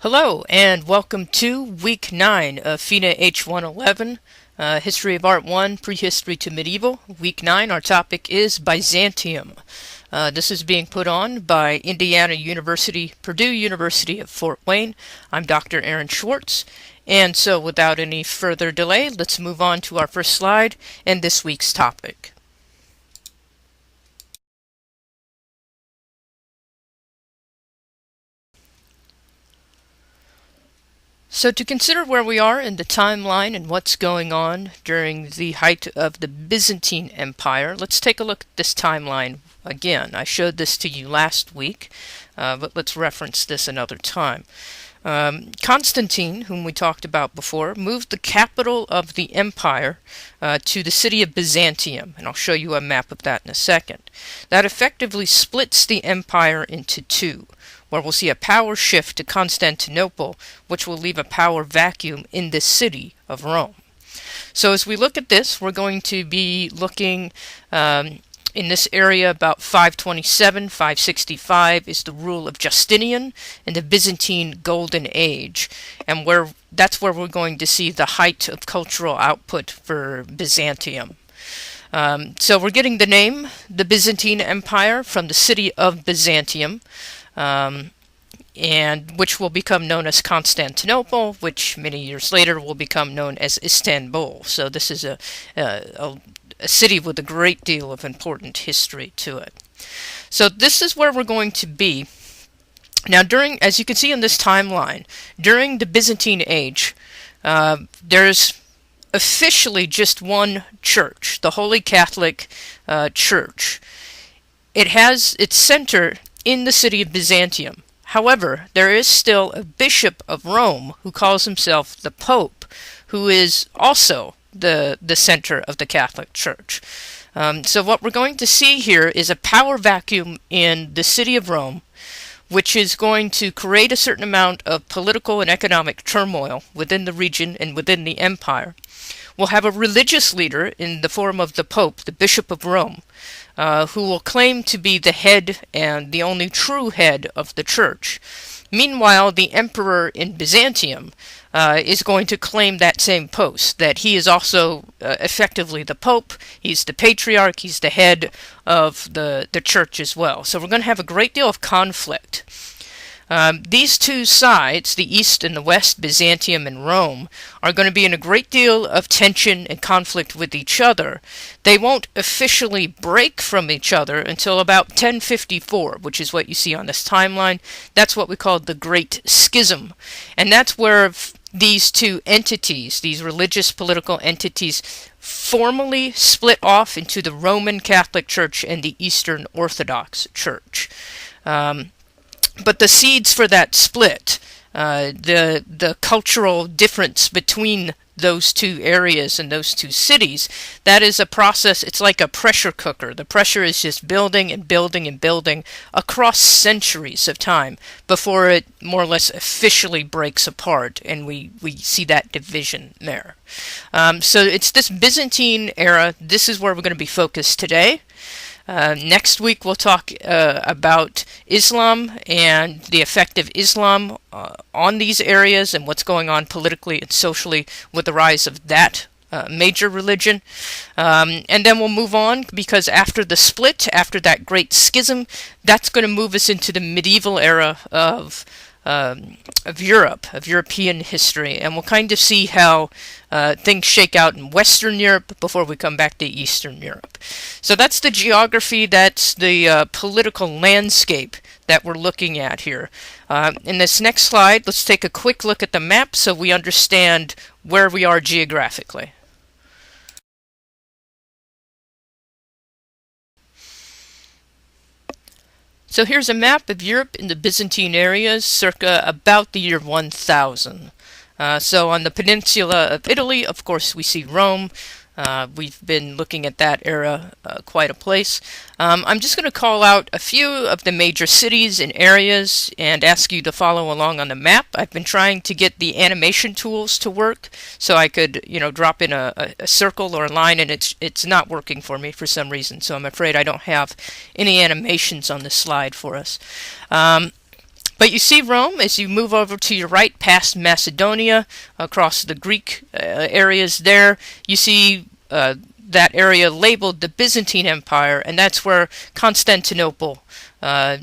Hello and welcome to Week 9 of FINA H111, History of Art 1, Prehistory to Medieval. Week 9, our topic is Byzantium. This is being put on by Indiana University, Purdue University of Fort Wayne. I'm Dr. Aaron Schwartz, and so without any further delay, let's move on to our first slide and this week's topic. So to consider where we are in the timeline and what's going on during the height of the Byzantine Empire, let's take a look at this timeline again. I showed this to you last week, but let's reference this another time. Constantine, whom we talked about before, moved the capital of the empire to the city of Byzantium, and I'll show you a map of that in a second. That effectively splits the empire into two, where we'll see a power shift to Constantinople, which will leave a power vacuum in the city of Rome. So as we look at this, we're going to be looking in this area about 527, 565 is the rule of Justinian in the Byzantine Golden Age, and that's where we're going to see the height of cultural output for Byzantium. So we're getting the name, the Byzantine Empire, from the city of Byzantium, and which will become known as Constantinople, which many years later will become known as Istanbul. So this is a city with a great deal of important history to it. So this is where we're going to be. Now, as you can see in this timeline, during the Byzantine Age, there's officially just one church, the Holy Catholic Church. It has its center in the city of Byzantium. However, there is still a bishop of Rome who calls himself the Pope, who is also the center of the Catholic Church. So what we're going to see here is a power vacuum in the city of Rome, which is going to create a certain amount of political and economic turmoil within the region and within the empire. We'll have a religious leader in the form of the Pope, the Bishop of Rome, who will claim to be the head and the only true head of the church. Meanwhile, the emperor in Byzantium is going to claim that same post, that he is also effectively the Pope, he's the patriarch, he's the head of the church as well. So we're going to have a great deal of conflict. These two sides, the East and the West, Byzantium and Rome, are going to be in a great deal of tension and conflict with each other. They won't officially break from each other until about 1054, which is what you see on this timeline. That's what we call the Great Schism. And that's where these two entities, these religious political entities, formally split off into the Roman Catholic Church and the Eastern Orthodox Church. But the seeds for that split, the cultural difference between those two areas and those two cities, that is a process. It's like a pressure cooker. The pressure is just building and building and building across centuries of time before it more or less officially breaks apart and we see that division there. So it's this Byzantine era. This is where we're going to be focused today. Next week we'll talk about Islam and the effect of Islam on these areas and what's going on politically and socially with the rise of that major religion. And then we'll move on, because after the split, after that great schism, that's going to move us into the medieval era of Europe, of European history, and we'll kind of see how things shake out in Western Europe before we come back to Eastern Europe. So that's the geography, that's the political landscape that we're looking at here. In this next slide, let's take a quick look at the map so we understand where we are geographically. So here's a map of Europe in the Byzantine areas circa about the year 1000. So on the peninsula of Italy, of course, we see Rome. We've been looking at that era quite a place. I'm just going to call out a few of the major cities and areas and ask you to follow along on the map. I've been trying to get the animation tools to work so I could, drop in a circle or a line, and it's not working for me for some reason. So I'm afraid I don't have any animations on this slide for us. But you see Rome as you move over to your right past Macedonia, across the Greek areas there. You see that area labeled the Byzantine Empire, and that's where Constantinople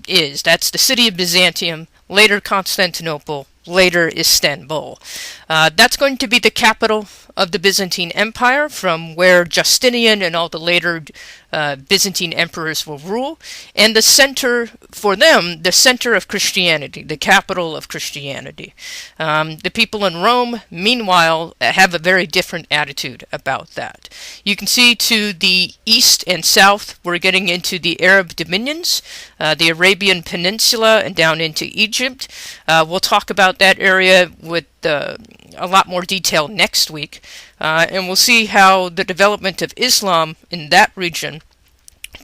is. That's the city of Byzantium, later Constantinople, later Istanbul. That's going to be the capital of the Byzantine Empire, from where Justinian and all the later Byzantine emperors will rule, and the center, for them, the center of Christianity, the capital of Christianity. The people in Rome, meanwhile, have a very different attitude about that. You can see to the east and south, we're getting into the Arab dominions, the Arabian Peninsula, and down into Egypt. We'll talk about that area with a lot more detail next week, and we'll see how the development of Islam in that region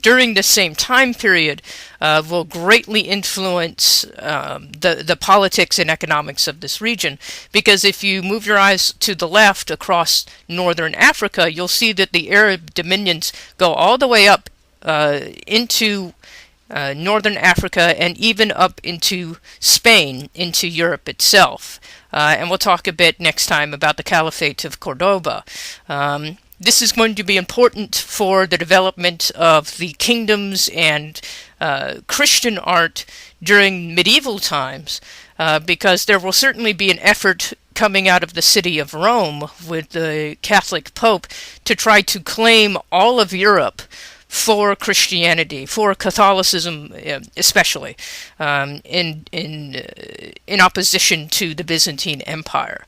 during the same time period will greatly influence the politics and economics of this region. Because if you move your eyes to the left across northern Africa, you'll see that the Arab dominions go all the way up into northern Africa and even up into Spain, into Europe itself. And we'll talk a bit next time about the Caliphate of Cordoba. This is going to be important for the development of the kingdoms and Christian art during medieval times, because there will certainly be an effort coming out of the city of Rome with the Catholic Pope to try to claim all of Europe for Christianity, for Catholicism especially, in opposition to the Byzantine Empire.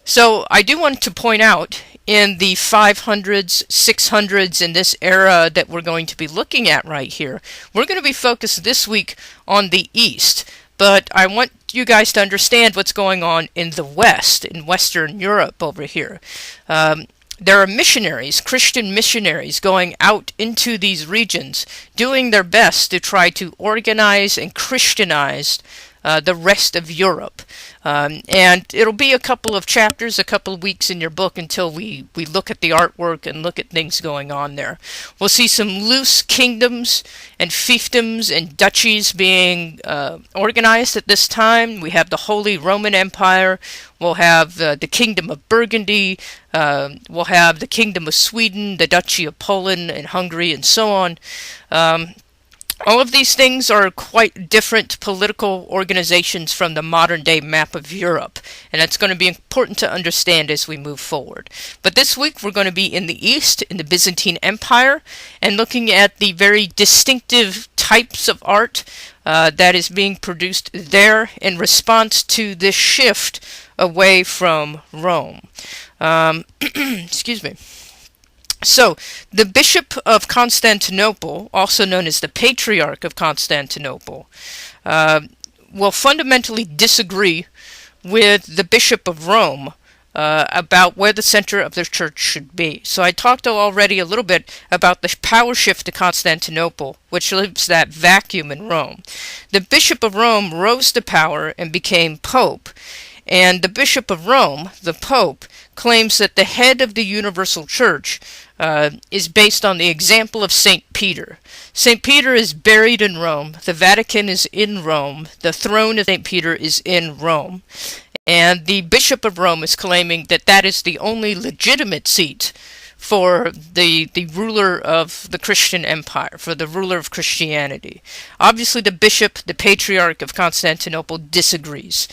So I do want to point out, in the 500s, 600s, in this era that we're going to be looking at right here, we're going to be focused this week on the East. But I want you guys to understand what's going on in the West, in Western Europe over here. There are missionaries, Christian missionaries, going out into these regions, doing their best to try to organize and Christianize the rest of Europe. And it'll be a couple of chapters, a couple of weeks in your book until we look at the artwork and look at things going on there. We'll see some loose kingdoms and fiefdoms and duchies being organized at this time. We have the Holy Roman Empire. We'll have the Kingdom of Burgundy. We'll have the Kingdom of Sweden, the Duchy of Poland and Hungary, and so on. All of these things are quite different political organizations from the modern-day map of Europe, and that's going to be important to understand as we move forward. But this week we're going to be in the East, in the Byzantine Empire, and looking at the very distinctive types of art that is being produced there in response to this shift away from Rome. Excuse me. So, the Bishop of Constantinople, also known as the Patriarch of Constantinople, will fundamentally disagree with the Bishop of Rome about where the center of their church should be. So I talked already a little bit about the power shift to Constantinople, which leaves that vacuum in Rome. The Bishop of Rome rose to power and became Pope, and the Bishop of Rome, the Pope, claims that the head of the universal church is based on the example of St. Peter. St. Peter is buried in Rome. The Vatican is in Rome. The throne of St. Peter is in Rome. And the Bishop of Rome is claiming that that is the only legitimate seat for the ruler of the Christian empire, for the ruler of Christianity. Obviously, the Bishop, the Patriarch of Constantinople, disagrees.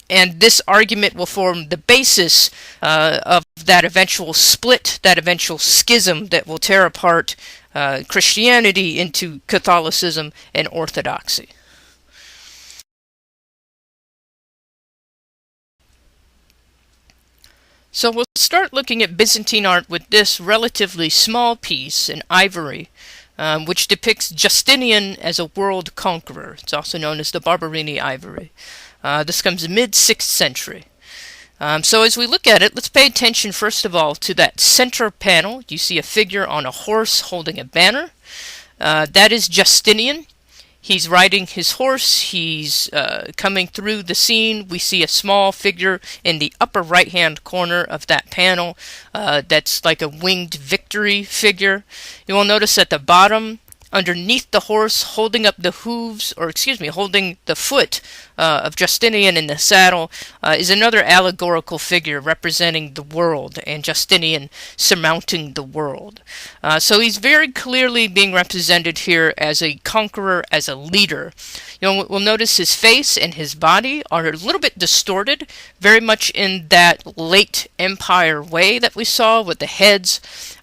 And this argument will form the basis of that eventual split, that eventual schism that will tear apart Christianity into Catholicism and Orthodoxy. So we'll start looking at Byzantine art with this relatively small piece in ivory, which depicts Justinian as a world conqueror. It's also known as the Barberini ivory. This comes mid-6th century. So as we look at it, let's pay attention first of all to that center panel. You see a figure on a horse holding a banner. That is Justinian. He's riding his horse. He's coming through the scene. We see a small figure in the upper right-hand corner of that panel. That's like a winged victory figure. You will notice at the bottom underneath the horse, holding up the hooves, or excuse me, holding the foot of Justinian in the saddle, is another allegorical figure representing the world and Justinian surmounting the world. So he's very clearly being represented here as a conqueror, as a leader. You know, we'll notice his face and his body are a little bit distorted, very much in that late empire way that we saw, with the heads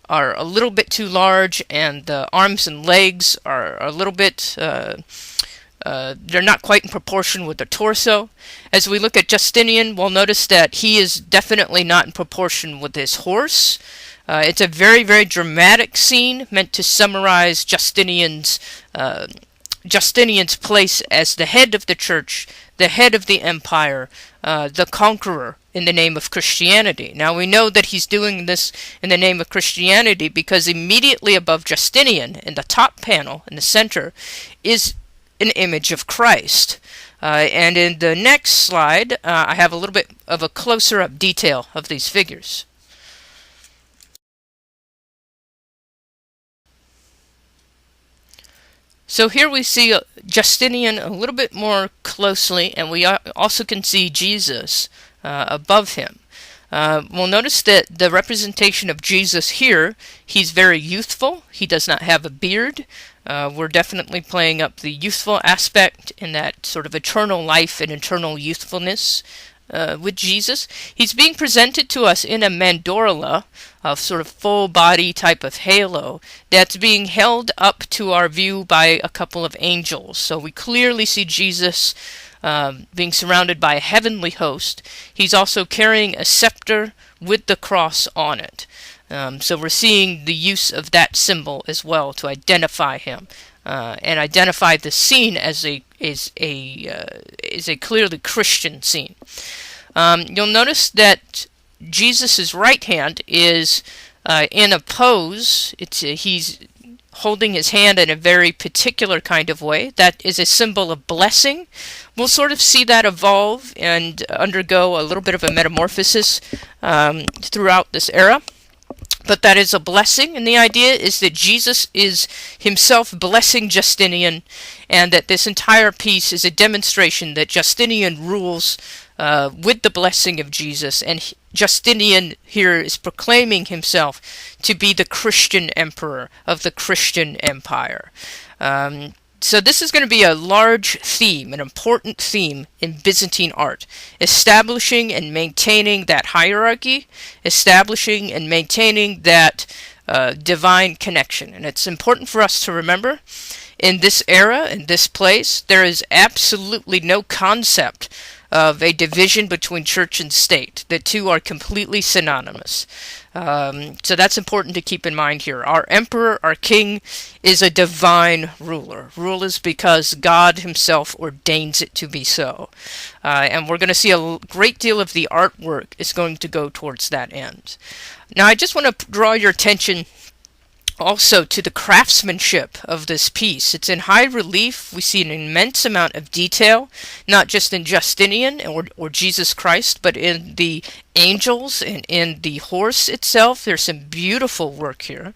are a little bit too large and the arms and legs are a little bit they're not quite in proportion with the torso. As we look at Justinian, we'll notice that he is definitely not in proportion with his horse. It's a very, very dramatic scene meant to summarize Justinian's place as the head of the church, the head of the empire, the conqueror in the name of Christianity. Now we know that he's doing this in the name of Christianity because immediately above Justinian, in the top panel, in the center, is an image of Christ. And in the next slide, I have a little bit of a closer-up detail of these figures. So here we see Justinian a little bit more closely, and we also can see Jesus above him. We'll notice that the representation of Jesus here, he's very youthful. He does not have a beard. We're definitely playing up the youthful aspect in that sort of eternal life and eternal youthfulness with Jesus. He's being presented to us in a mandorla, a sort of full body type of halo that's being held up to our view by a couple of angels. So we clearly see Jesus being surrounded by a heavenly host. He's also carrying a scepter with the cross on it. So we're seeing the use of that symbol as well to identify him and identify the scene as a clearly Christian scene. You'll notice that Jesus' right hand is in a pose. He's holding his hand in a very particular kind of way. That is a symbol of blessing. We'll sort of see that evolve and undergo a little bit of a metamorphosis throughout this era. But that is a blessing, and the idea is that Jesus is himself blessing Justinian, and that this entire piece is a demonstration that Justinian rules with the blessing of Jesus, and Justinian here is proclaiming himself to be the Christian emperor of the Christian empire. So this is going to be a large theme, an important theme in Byzantine art, establishing and maintaining that hierarchy, establishing and maintaining that divine connection. And it's important for us to remember, in this era, in this place, there is absolutely no concept of a division between church and state. The two are completely synonymous. So that's important to keep in mind here. Our emperor, our king, is a divine ruler. Rule is because God himself ordains it to be so. And we're going to see a great deal of the artwork is going to go towards that end. Now I just want to draw your attention also to the craftsmanship of this piece. It's in high relief. We see an immense amount of detail, not just in Justinian or Jesus Christ, but in the angels and in the horse itself. There's some beautiful work here.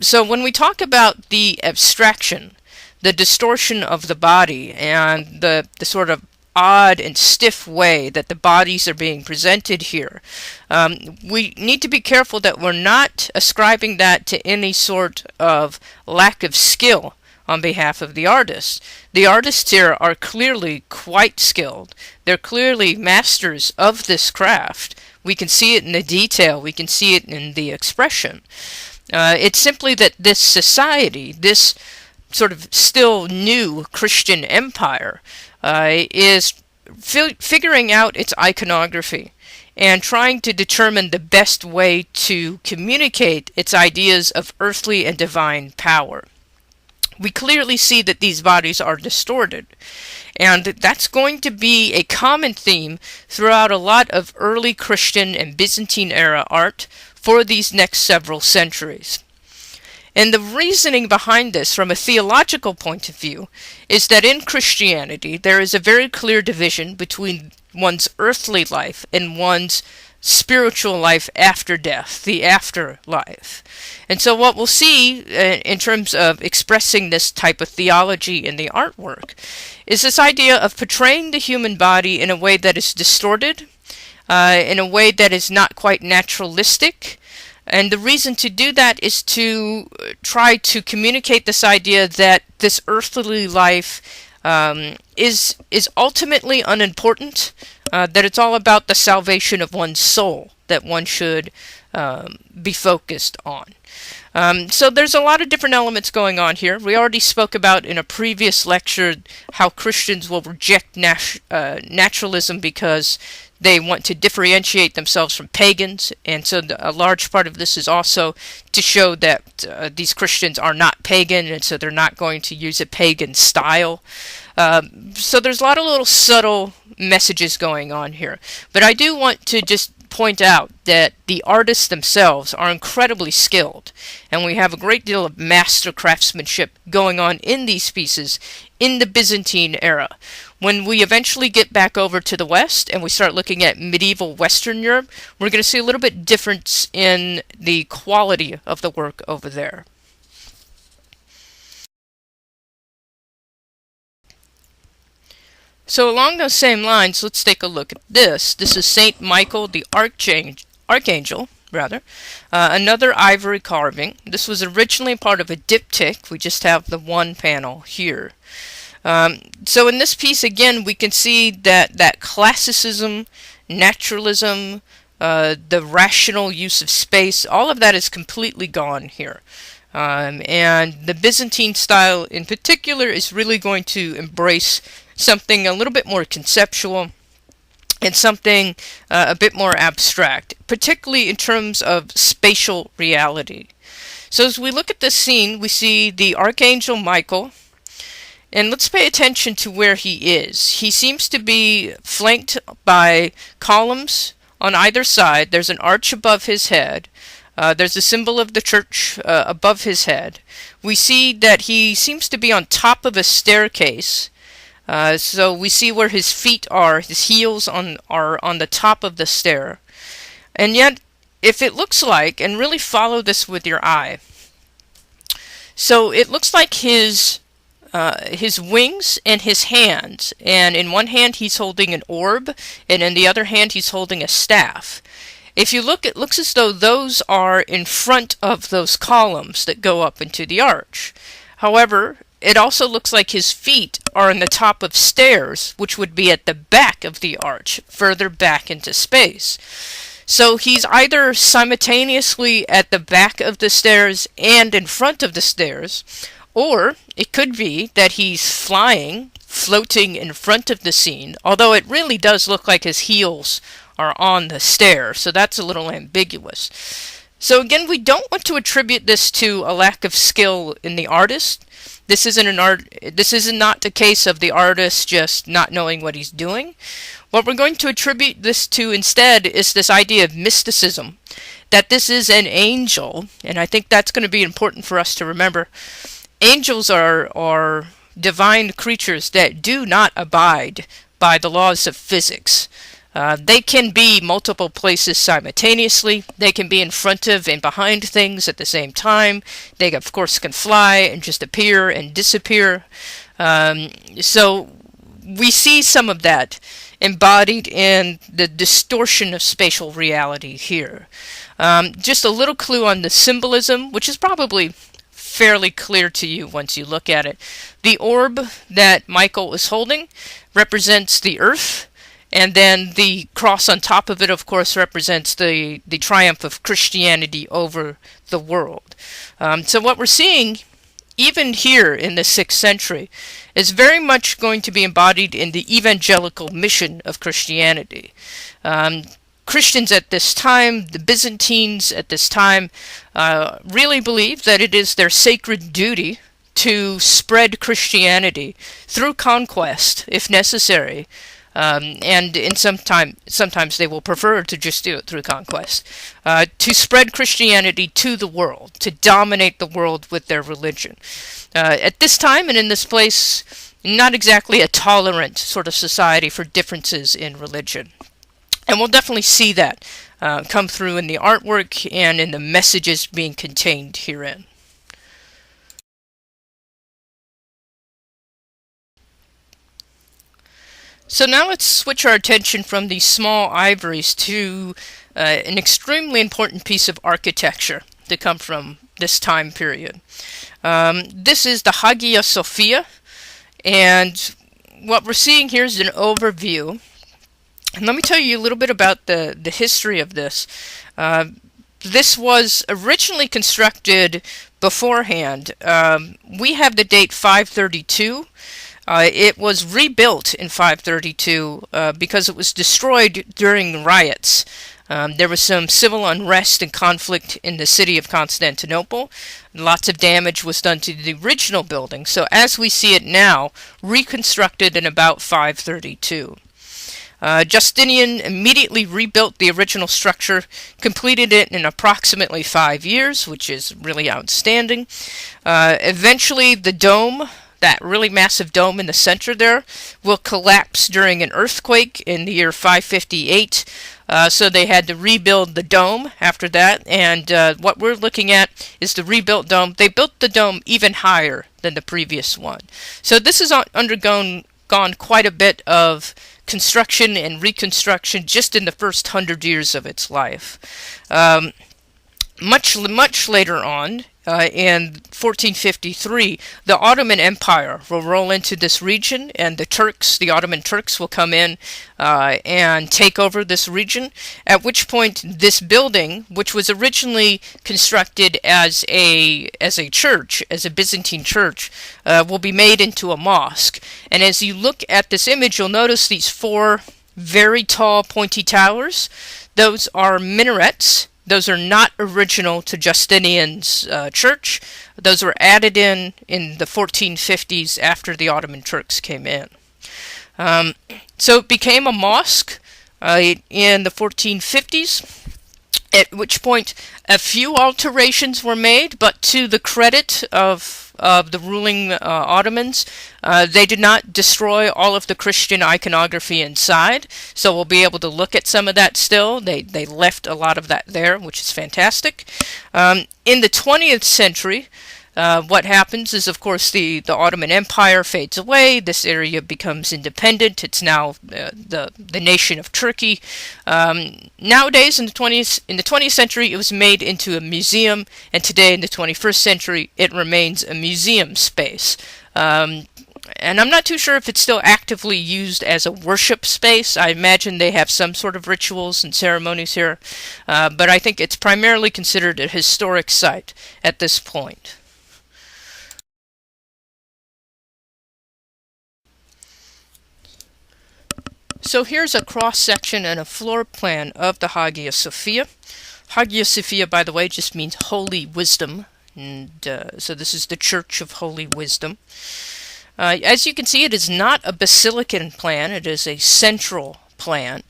So when we talk about the abstraction, the distortion of the body, and the sort of odd and stiff way that the bodies are being presented here, we need to be careful that we're not ascribing that to any sort of lack of skill on behalf of the artists. The artists here are clearly quite skilled. They're clearly masters of this craft. We can see it in the detail. We can see it in the expression. It's simply that this society, this sort of still new Christian empire, is figuring out its iconography and trying to determine the best way to communicate its ideas of earthly and divine power. We clearly see that these bodies are distorted, and that's going to be a common theme throughout a lot of early Christian and Byzantine era art for these next several centuries. And the reasoning behind this from a theological point of view is that in Christianity there is a very clear division between one's earthly life and one's spiritual life after death, the afterlife. And so what we'll see in terms of expressing this type of theology in the artwork is this idea of portraying the human body in a way that is distorted, in a way that is not quite naturalistic. And the reason to do that is to try to communicate this idea that this earthly life is ultimately unimportant, that it's all about the salvation of one's soul that one should be focused on. So there's a lot of different elements going on here. We already spoke about in a previous lecture how Christians will reject naturalism because they want to differentiate themselves from pagans, and so a large part of this is also to show that these Christians are not pagan, and so they're not going to use a pagan style. So there's a lot of little subtle messages going on here. But I do want to just point out that the artists themselves are incredibly skilled, and we have a great deal of master craftsmanship going on in these pieces in the Byzantine era. When we eventually get back over to the West and we start looking at medieval Western Europe, we're going to see a little bit difference in the quality of the work over there. So along those same lines, let's take a look at this. This is Saint Michael the Archangel, another ivory carving. This was originally part of a diptych. We just have the one panel here. So in this piece, again, we can see that classicism, naturalism, the rational use of space, all of that is completely gone here. And the Byzantine style in particular is really going to embrace something a little bit more conceptual and something a bit more abstract, particularly in terms of spatial reality. So as we look at this scene, we see the Archangel Michael, and let's pay attention to where he is. He seems to be flanked by columns on either side. There's an arch above his head. There's a symbol of the church above his head. We see that he seems to be on top of a staircase. So we see where his feet are. His heels are on the top of the stair. And yet, if it looks like, and really follow this with your eye, so it looks like his wings and his hands, and in one hand he's holding an orb, and in the other hand he's holding a staff. If you look, it looks as though those are in front of those columns that go up into the arch. However, it also looks like his feet are on the top of stairs, which would be at the back of the arch, further back into space. So he's either simultaneously at the back of the stairs and in front of the stairs, or it could be that he's floating in front of the scene, although it really does look like his heels are on the stair, so that's a little ambiguous. So again, we don't want to attribute this to a lack of skill in the artist. This is not the case of the artist just not knowing what he's doing. What we're going to attribute this to instead is this idea of mysticism, that this is an angel, and I think that's going to be important for us to remember. Angels are divine creatures that do not abide by the laws of physics. They can be multiple places simultaneously. They can be in front of and behind things at the same time. They, of course, can fly and just appear and disappear. So we see some of that embodied in the distortion of spatial reality here. Just a little clue on the symbolism, which is probably fairly clear to you once you look at it. The orb that Michael is holding represents the earth, and then the cross on top of it, of course, represents the triumph of Christianity over the world. So what we're seeing, even here in the 6th century, is very much going to be embodied in the evangelical mission of Christianity. Christians at this time, the Byzantines at this time, really believe that it is their sacred duty to spread Christianity through conquest, if necessary. And sometimes they will prefer to just do it through conquest, to spread Christianity to the world, to dominate the world with their religion. At this time and in this place, not exactly a tolerant sort of society for differences in religion. And we'll definitely see that come through in the artwork and in the messages being contained herein. So now let's switch our attention from these small ivories to an extremely important piece of architecture to come from this time period. This is the Hagia Sophia, and what we're seeing here is an overview. And let me tell you a little bit about the history of this. This was originally constructed beforehand. We have the date 532. It was rebuilt in 532 because it was destroyed during riots. There was some civil unrest and conflict in the city of Constantinople. Lots of damage was done to the original building. So as we see it now, reconstructed in about 532. Justinian immediately rebuilt the original structure, completed it in approximately 5 years, which is really outstanding. Eventually, the dome, that really massive dome in the center there, will collapse during an earthquake in the year 558. So they had to rebuild the dome after that, and what we're looking at is the rebuilt dome. They built the dome even higher than the previous one. So this has undergone quite a bit of construction and reconstruction just in the first 100 years of its life. Much later on, in 1453, the Ottoman Empire will roll into this region, and the Ottoman Turks will come in and take over this region, at which point this building, which was originally constructed as a church, as a Byzantine church, will be made into a mosque. And as you look at this image, you'll notice these 4 very tall, pointy towers. Those are minarets. Those are not original to Justinian's church. Those were added in the 1450s after the Ottoman Turks came in. So it became a mosque in the 1450s, at which point a few alterations were made, but to the credit of the ruling Ottomans, they did not destroy all of the Christian iconography inside, so we'll be able to look at some of that still. They left a lot of that there, which is fantastic. In the 20th century, what happens is, of course, the Ottoman Empire fades away. This area becomes independent. It's now the nation of Turkey. Nowadays, in the 20th century, it was made into a museum, and today, in the 21st century, it remains a museum space. And I'm not too sure if it's still actively used as a worship space. I imagine they have some sort of rituals and ceremonies here, but I think it's primarily considered a historic site at this point. So here's a cross-section and a floor plan of the Hagia Sophia. Hagia Sophia, by the way, just means holy wisdom, and so this is the Church of Holy Wisdom. As you can see, it is not a basilican plan. It is a central plan,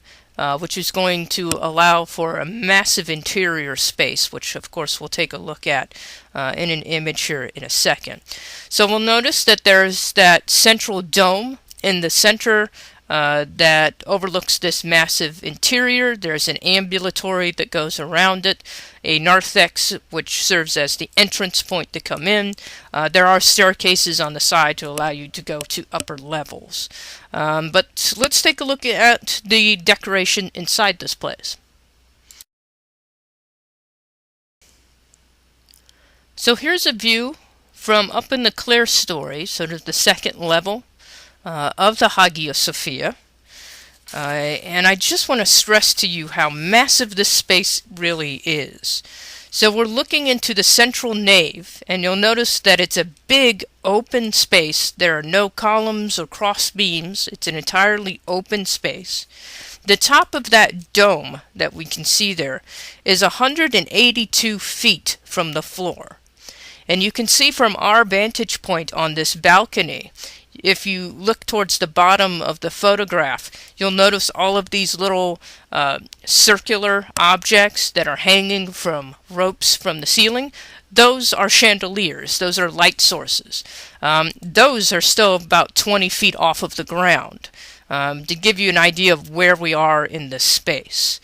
which is going to allow for a massive interior space, which, of course, we'll take a look at in an image here in a second. So we'll notice that there's that central dome in the center that overlooks this massive interior. There's an ambulatory that goes around it, a narthex which serves as the entrance point to come in. There are staircases on the side to allow you to go to upper levels. But let's take a look at the decoration inside this place. So here's a view from up in the clerestory, sort of the second level of the Hagia Sophia, and I just want to stress to you how massive this space really is. So we're looking into the central nave, and you'll notice that it's a big open space. There are no columns or cross beams. It's an entirely open space. The top of that dome that we can see there is 182 feet from the floor. And you can see from our vantage point on this balcony, if you look towards the bottom of the photograph, you'll notice all of these little circular objects that are hanging from ropes from the ceiling. Those are chandeliers. Those are light sources. Those are still about 20 feet off of the ground, to give you an idea of where we are in this space.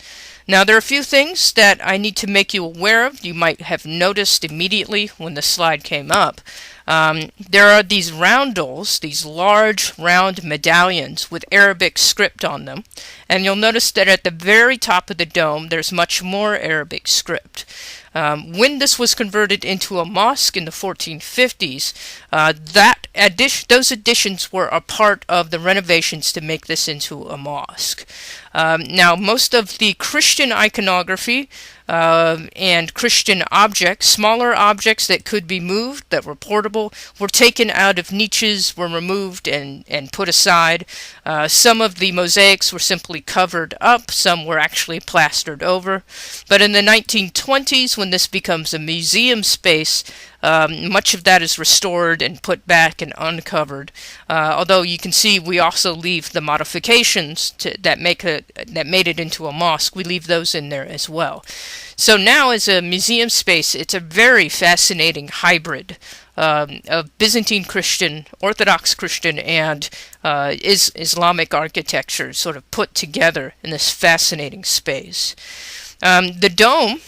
Now, there are a few things that I need to make you aware of. You might have noticed immediately when the slide came up. There are these roundels, these large round medallions with Arabic script on them. And you'll notice that at the very top of the dome, there's much more Arabic script. When this was converted into a mosque in the 1450s, those additions were a part of the renovations to make this into a mosque. Now, most of the Christian iconography and Christian objects, smaller objects that could be moved, that were portable, were taken out of niches, were removed and put aside. Some of the mosaics were simply covered up, some were actually plastered over. But in the 1920s, when this becomes a museum space, much of that is restored and put back and uncovered. Although you can see we also leave the modifications that made it into a mosque. We leave those in there as well. So now, as a museum space, it's a very fascinating hybrid of Byzantine Christian, Orthodox Christian, and Islamic architecture sort of put together in this fascinating space. The dome,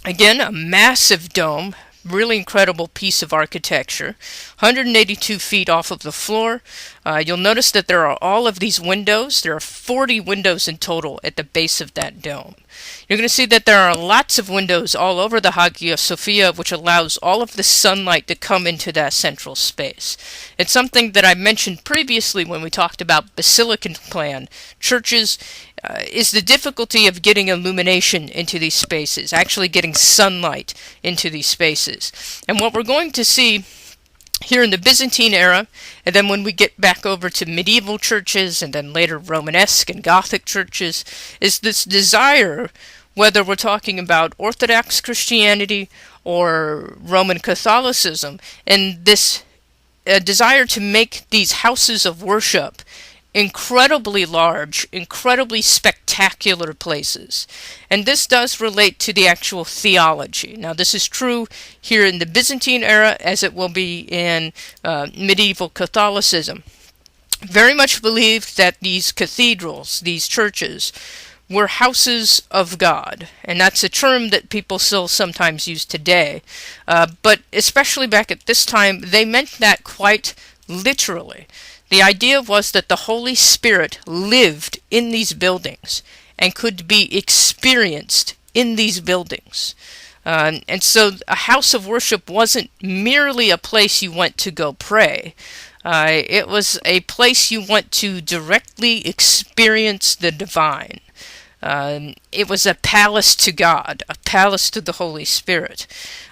again, a massive dome, really incredible piece of architecture, 182 feet off of the floor. You'll notice that there are all of these windows. There are 40 windows in total at the base of that dome. You're going to see that there are lots of windows all over the Hagia Sophia, which allows all of the sunlight to come into that central space. It's something that I mentioned previously when we talked about basilican plan. Churches is the difficulty of getting illumination into these spaces, actually getting sunlight into these spaces. And what we're going to see here in the Byzantine era, and then when we get back over to medieval churches, and then later Romanesque and Gothic churches, is this desire, whether we're talking about Orthodox Christianity or Roman Catholicism, and this desire to make these houses of worship incredibly large, incredibly spectacular places. And this does relate to the actual theology. Now, this is true here in the Byzantine era, as it will be in medieval Catholicism. Very much believed that these cathedrals, these churches, were houses of God. And that's a term that people still sometimes use today. But especially back at this time, they meant that quite literally. The idea was that the Holy Spirit lived in these buildings and could be experienced in these buildings. And so a house of worship wasn't merely a place you went to go pray. It was a place you went to directly experience the divine. It was a palace to God, a palace to the Holy Spirit.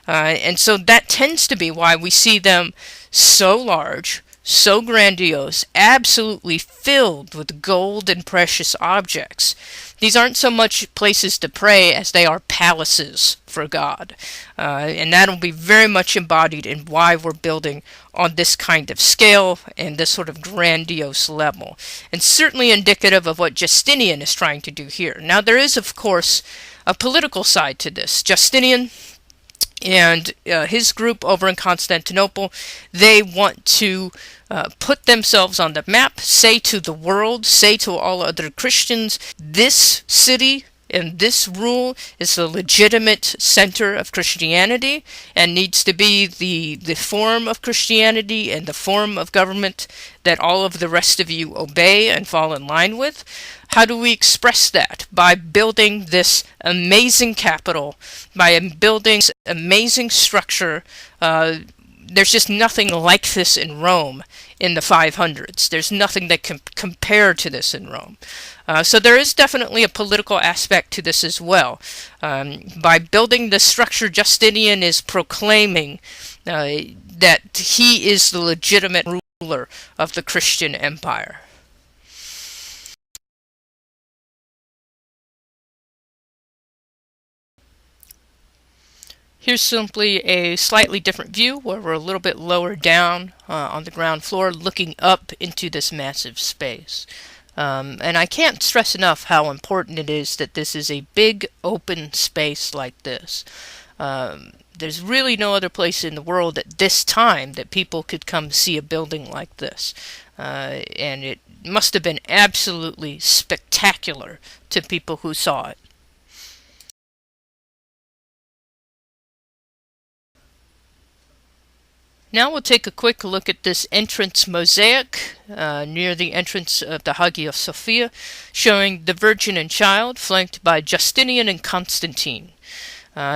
And so that tends to be why we see them so large, so grandiose, absolutely filled with gold and precious objects. These aren't so much places to pray as they are palaces for God. And that'll be very much embodied in why we're building on this kind of scale and this sort of grandiose level. And certainly indicative of what Justinian is trying to do here. Now, there is, of course, a political side to this. Justinian and his group over in Constantinople, they want to put themselves on the map, say to the world, say to all other Christians, this city and this rule is the legitimate center of Christianity and needs to be the form of Christianity and the form of government that all of the rest of you obey and fall in line with. How do we express that? By building this amazing capital, by building this amazing structure. There's just nothing like this in Rome in the 500s. There's nothing that can compare to this in Rome. So there is definitely a political aspect to this as well. By building the structure, Justinian is proclaiming that he is the legitimate ruler of the Christian empire. Here's simply a slightly different view where we're a little bit lower down on the ground floor looking up into this massive space. And I can't stress enough how important it is that this is a big open space like this. There's really no other place in the world at this time that people could come see a building like this. And it must have been absolutely spectacular to people who saw it. Now we'll take a quick look at this entrance mosaic near the entrance of the Hagia Sophia, showing the Virgin and Child flanked by Justinian and Constantine.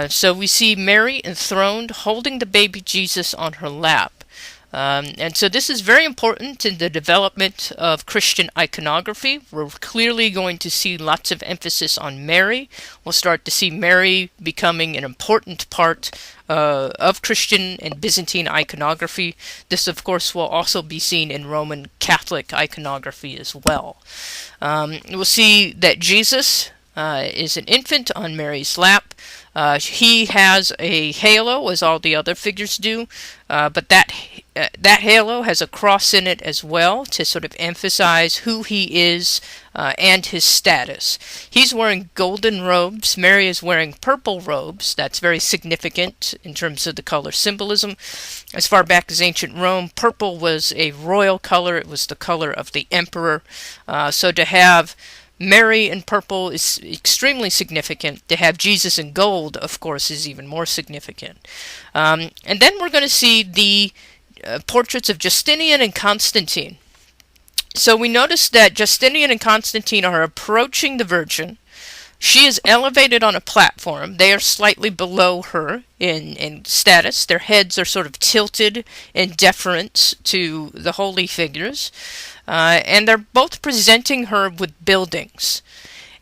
So we see Mary enthroned, holding the baby Jesus on her lap. And so this is very important in the development of Christian iconography. We're clearly going to see lots of emphasis on Mary. We'll start to see Mary becoming an important part of Christian and Byzantine iconography. This, of course, will also be seen in Roman Catholic iconography as well. We'll see that Jesus is an infant on Mary's lap. He has a halo, as all the other figures do, but that halo has a cross in it as well to sort of emphasize who he is and his status. He's wearing golden robes. Mary is wearing purple robes. That's very significant in terms of the color symbolism. As far back as ancient Rome, purple was a royal color. It was the color of the emperor. So to have Mary in purple is extremely significant. To have Jesus in gold, of course, is even more significant. And then we're going to see the portraits of Justinian and Constantine. So we notice that Justinian and Constantine are approaching the Virgin. She is elevated on a platform. They are slightly below her in status. Their heads are sort of tilted in deference to the holy figures. And they're both presenting her with buildings.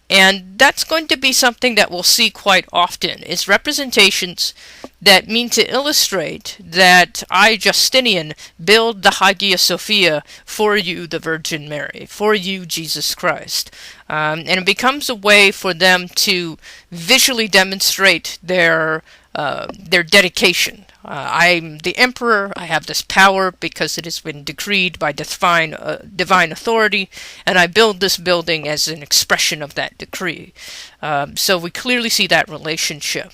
And that's going to be something that we'll see quite often, is representations that mean to illustrate that I, Justinian, build the Hagia Sophia for you, the Virgin Mary, for you, Jesus Christ. And it becomes a way for them to visually demonstrate their dedication. I'm the emperor. I have this power because it has been decreed by divine authority, and I build this building as an expression of that decree. So we clearly see that relationship.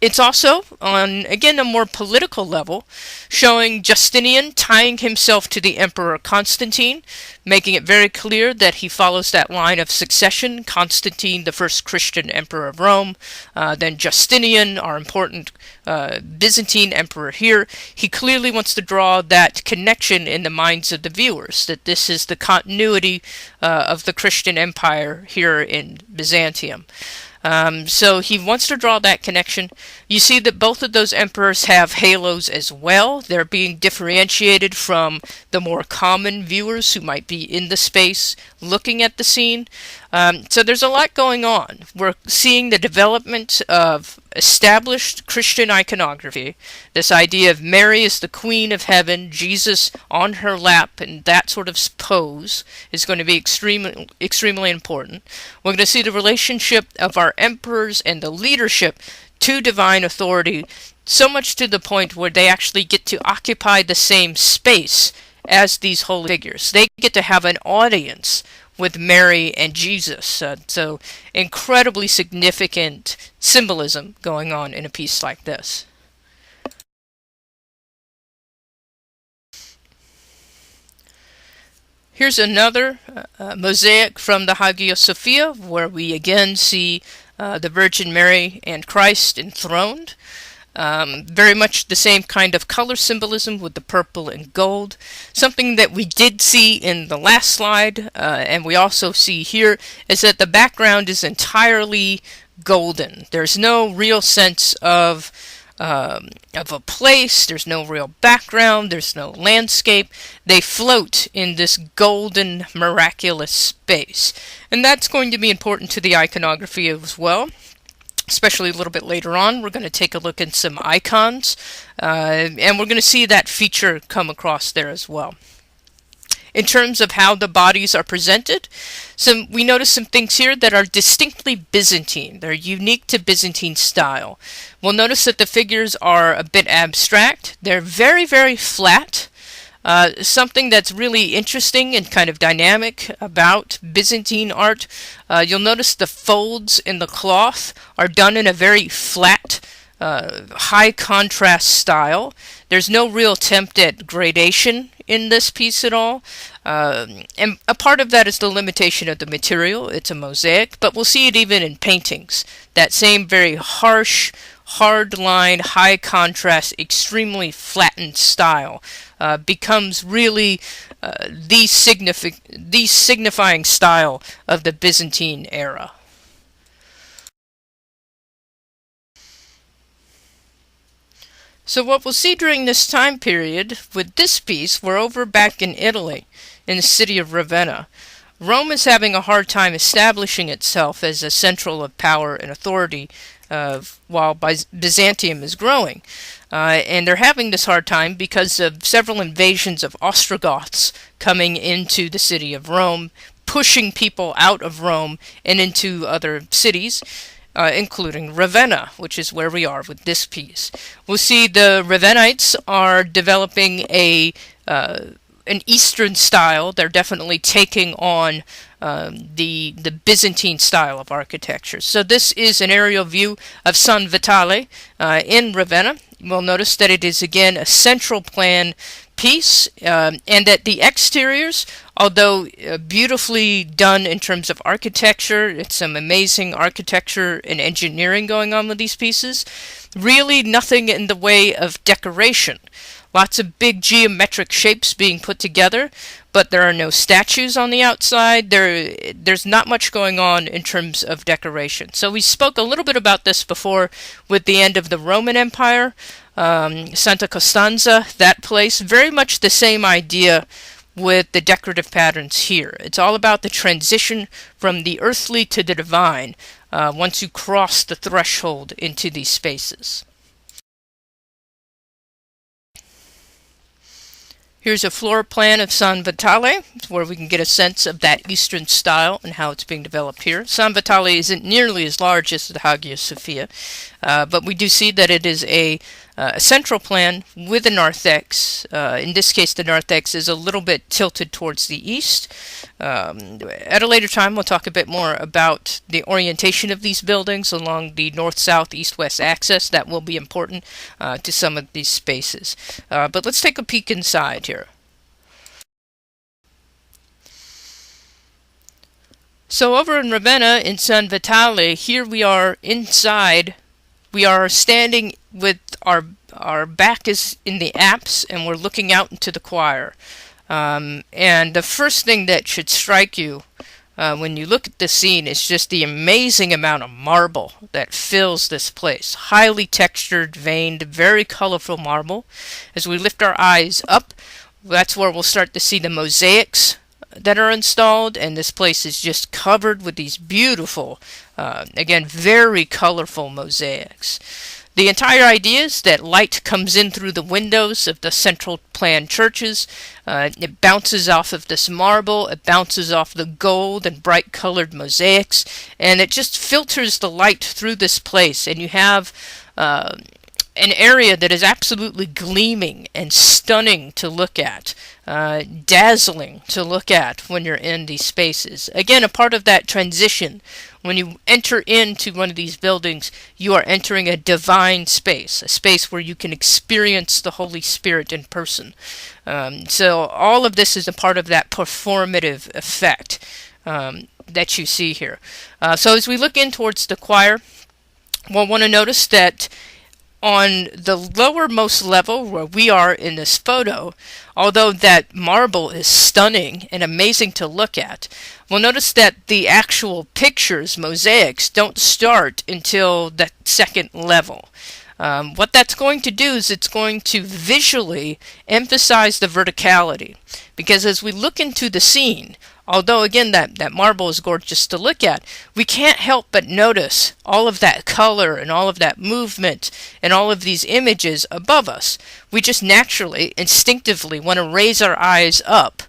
It's also, on, again, a more political level, showing Justinian tying himself to the Emperor Constantine, making it very clear that he follows that line of succession. Constantine, the first Christian emperor of Rome, then Justinian, our important Byzantine emperor here. He clearly wants to draw that connection in the minds of the viewers, that this is the continuity of the Christian empire here in Byzantium. So he wants to draw that connection. You see that both of those emperors have halos as well. They're being differentiated from the more common viewers who might be in the space looking at the scene. So there's a lot going on. We're seeing the development of established Christian iconography, this idea of Mary as the Queen of Heaven, Jesus on her lap, and that sort of pose is going to be extremely important. We're going to see the relationship of our emperors and the leadership to divine authority, so much to the point where they actually get to occupy the same space as these holy figures. They get to have an audience with Mary and Jesus. So incredibly significant symbolism going on in a piece like this. Here's another mosaic from the Hagia Sophia, where we again see the Virgin Mary and Christ enthroned. Very much the same kind of color symbolism with the purple and gold. Something that we did see in the last slide, and we also see here, is that the background is entirely golden. There's no real sense of a place. There's no real background. There's no landscape. They float in this golden, miraculous space. And that's going to be important to the iconography as well. Especially a little bit later on, we're going to take a look at some icons, and we're going to see that feature come across there as well. in terms of how the bodies are presented. We notice some things here that are distinctly Byzantine. They're unique to Byzantine style. We'll notice that the figures are a bit abstract. They're very, very flat. Something that's really interesting and kind of dynamic about Byzantine art, you'll notice the folds in the cloth are done in a very flat, high contrast style. There's no real attempt at gradation in this piece at all. And a part of that is the limitation of the material. It's a mosaic, but we'll see it even in paintings. That same very harsh, hard line, high contrast, extremely flattened style becomes really the signifying style of the Byzantine era. So what we'll see during this time period with this piece, we're over back in Italy, in the city of Ravenna. Rome is having a hard time establishing itself as a central of power and authority while Byzantium is growing. And they're having this hard time because of several invasions of Ostrogoths coming into the city of Rome, pushing people out of Rome and into other cities, including Ravenna, which is where we are with this piece. We'll see the Ravennites are developing an Eastern style. They're definitely taking on the Byzantine style of architecture. So this is an aerial view of San Vitale in Ravenna. We'll notice that it is again a central plan piece, and that the exteriors, although beautifully done in terms of architecture, it's some amazing architecture and engineering going on with these pieces, really nothing in the way of decoration. Lots of big geometric shapes being put together, but there are no statues on the outside. There's not much going on in terms of decoration. So we spoke a little bit about this before with the end of the Roman Empire. Santa Costanza, that place, very much the same idea with the decorative patterns here. It's all about the transition from the earthly to the divine once you cross the threshold into these spaces. Here's a floor plan of San Vitale, where we can get a sense of that Eastern style and how it's being developed here. San Vitale isn't nearly as large as the Hagia Sophia, but we do see that it is a central plan with a narthex. In this case, the narthex is a little bit tilted towards the east. At a later time, we'll talk a bit more about the orientation of these buildings along the north-south, east-west axis. That will be important to some of these spaces. But let's take a peek inside here. So over in Ravenna, in San Vitale, here we are inside. We are standing with our back is in the apse, and we're looking out into the choir. And the first thing that should strike you when you look at this scene is just the amazing amount of marble that fills this place. Highly textured, veined, very colorful marble. As we lift our eyes up, that's where we'll start to see the mosaics that are installed, and this place is just covered with these beautiful, again, very colorful mosaics. The entire idea is that light comes in through the windows of the central plan churches. It bounces off of this marble, it bounces off the gold and bright colored mosaics, and it just filters the light through this place, and you have an area that is absolutely gleaming and stunning to look at, dazzling to look at when you're in these spaces. Again, a part of that transition. When you enter into one of these buildings, you are entering a divine space, a space where you can experience the Holy Spirit in person. So all of this is a part of that performative effect that you see here. So as we look in towards the choir, we'll want to notice that on the lowermost level where we are in this photo, although that marble is stunning and amazing to look at, we'll notice that the actual pictures, mosaics, don't start until that second level. What that's going to do is it's going to visually emphasize the verticality, because as we look into the scene, although again that marble is gorgeous to look at, we can't help but notice all of that color and all of that movement and all of these images above us. We just naturally, instinctively want to raise our eyes up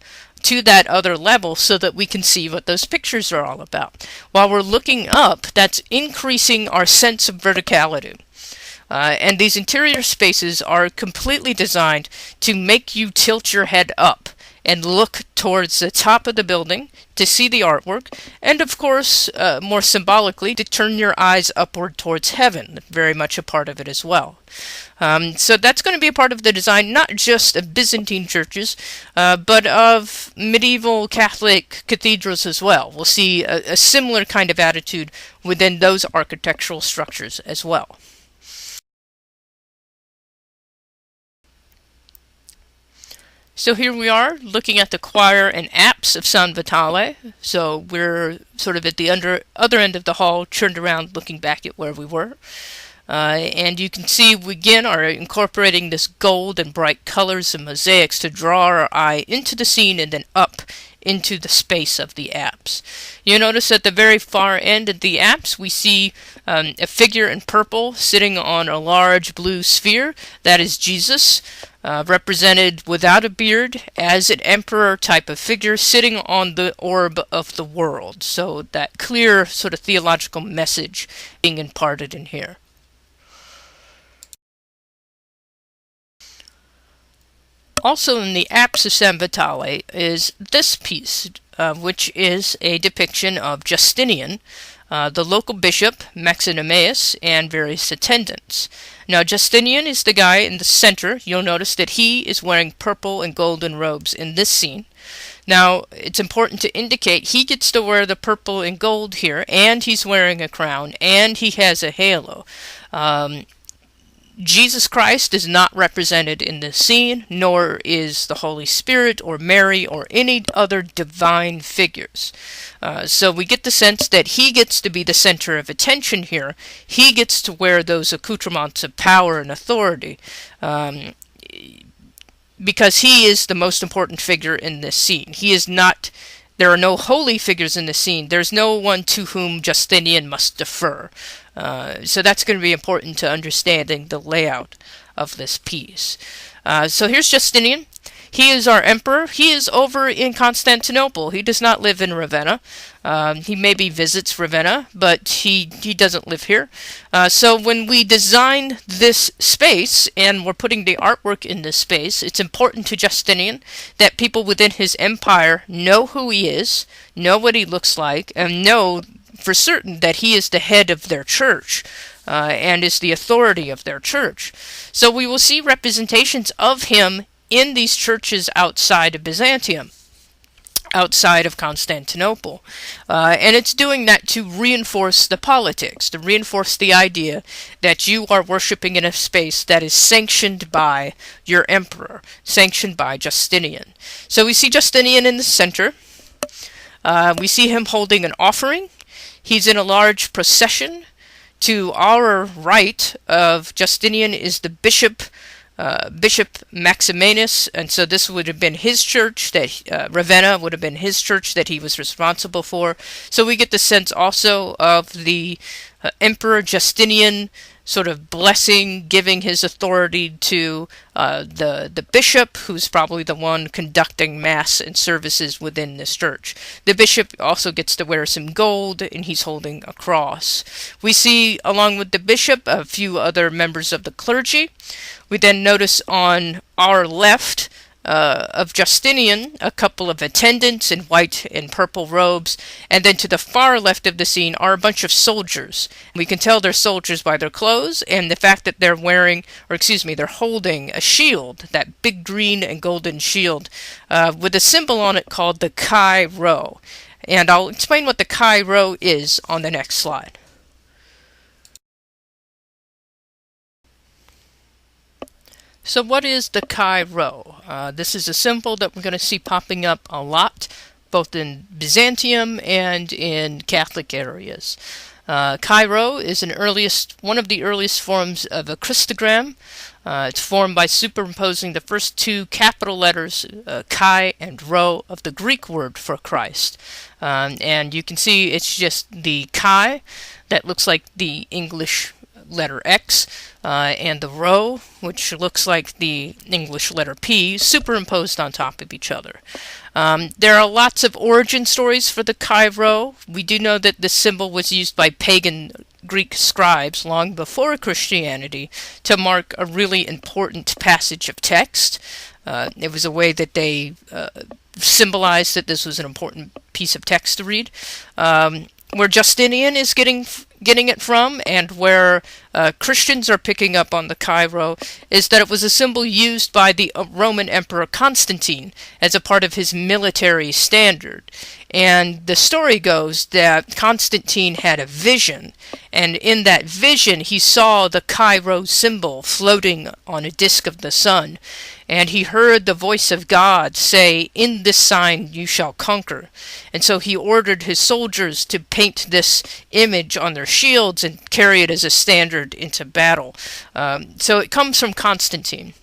to that other level so that we can see what those pictures are all about. While we're looking up, that's increasing our sense of verticality. And these interior spaces are completely designed to make you tilt your head up and look towards the top of the building to see the artwork, and of course, more symbolically, to turn your eyes upward towards heaven, very much a part of it as well. So that's going to be a part of the design, not just of Byzantine churches, but of medieval Catholic cathedrals as well. We'll see a similar kind of attitude within those architectural structures as well. So here we are looking at the choir and apse of San Vitale. So we're sort of at the other end of the hall, turned around looking back at where we were. And you can see we again are incorporating this gold and bright colors and mosaics to draw our eye into the scene and then up into the space of the apse. You'll notice at the very far end of the apse we see a figure in purple sitting on a large blue sphere. That is Jesus, represented without a beard as an emperor type of figure sitting on the orb of the world. So that clear sort of theological message being imparted in here. Also in the apse of San Vitale is this piece, which is a depiction of Justinian, the local bishop, Maximinus, and various attendants. Now Justinian is the guy in the center. You'll notice that he is wearing purple and golden robes in this scene. Now, it's important to indicate he gets to wear the purple and gold here, and he's wearing a crown, and he has a halo. Jesus Christ is not represented in this scene, nor is the Holy Spirit or Mary or any other divine figures. So we get the sense that he gets to be the center of attention here. He gets to wear those accoutrements of power and authority because he is the most important figure in this scene. He is not. There are no holy figures in the scene. There's no one to whom Justinian must defer. So that's going to be important to understanding the layout of this piece. So here's Justinian. He is our emperor. He is over in Constantinople. He does not live in Ravenna. He maybe visits Ravenna, but he doesn't live here. So when we design this space, and we're putting the artwork in this space, it's important to Justinian that people within his empire know who he is, know what he looks like, and know for certain that he is the head of their church. And is the authority of their church. So we will see representations of him in these churches outside of Byzantium, outside of Constantinople. And it's doing that to reinforce the politics, to reinforce the idea that you are worshiping in a space that is sanctioned by your emperor, sanctioned by Justinian. So we see Justinian in the center. We see him holding an offering. He's in a large procession. To our right of Justinian is the Bishop Maximinus, and so this would have been his church, that Ravenna would have been his church that he was responsible for. So we get the sense also of the Emperor Justinian sort of blessing, giving his authority to the bishop, who's probably the one conducting mass and services within this church. The bishop also gets to wear some gold, and he's holding a cross. We see, along with the bishop, a few other members of the clergy. We then notice on our left of Justinian a couple of attendants in white and purple robes, and then to the far left of the scene are a bunch of soldiers. We can tell they're soldiers by their clothes and the fact that they're wearing, or excuse me, they're holding a shield, that big green and golden shield with a symbol on it called the Chi Rho. And I'll explain what the Chi Rho is on the next slide. So what is the Chi Rho? This is a symbol that we're going to see popping up a lot, both in Byzantium and in Catholic areas. Chi Rho is one of the earliest forms of a Christogram. It's formed by superimposing the first two capital letters, Chi and Rho, of the Greek word for Christ. And you can see it's just the Chi that looks like the English letter X, and the Rho, which looks like the English letter P, superimposed on top of each other. There are lots of origin stories for the chi-rho. We do know that this symbol was used by pagan Greek scribes long before Christianity to mark a really important passage of text. It was a way that they symbolized that this was an important piece of text to read. Where Justinian is getting it from, and where Christians are picking up on the chi-rho, is that it was a symbol used by the Roman Emperor Constantine as a part of his military standard. And the story goes that Constantine had a vision, and in that vision he saw the chi-rho symbol floating on a disk of the sun, and he heard the voice of God say, "In this sign you shall conquer." And so he ordered his soldiers to paint this image on their shields and carry it as a standard into battle. So it comes from Constantine.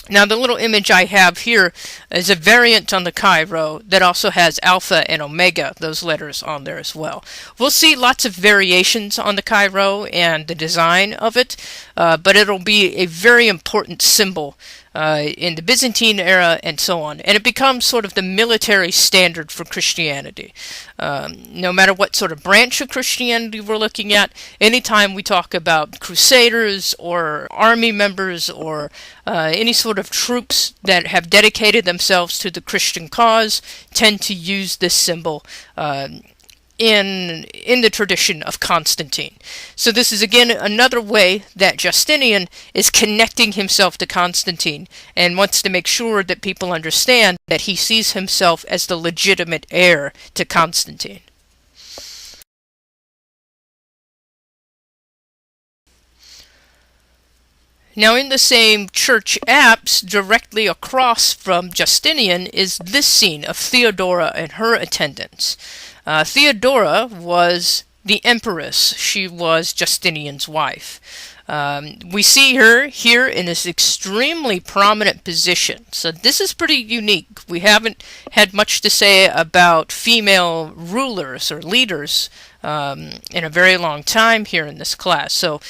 Now the little image I have here is a variant on the chi-rho that also has alpha and omega, those letters on there as well. We'll see lots of variations on the chi-rho and the design of it, but it'll be a very important symbol in the Byzantine era and so on. And it becomes sort of the military standard for Christianity. No matter what sort of branch of Christianity we're looking at, anytime we talk about crusaders or army members or any sort of troops that have dedicated themselves to the Christian cause tend to use this symbol in the tradition of Constantine. So this is again another way that Justinian is connecting himself to Constantine and wants to make sure that people understand that he sees himself as the legitimate heir to Constantine. Now in the same church apse, directly across from Justinian, is this scene of Theodora and her attendants. Theodora was the empress. She was Justinian's wife. We see her here in this extremely prominent position. So this is pretty unique. We haven't had much to say about female rulers or leaders in a very long time here in this class. So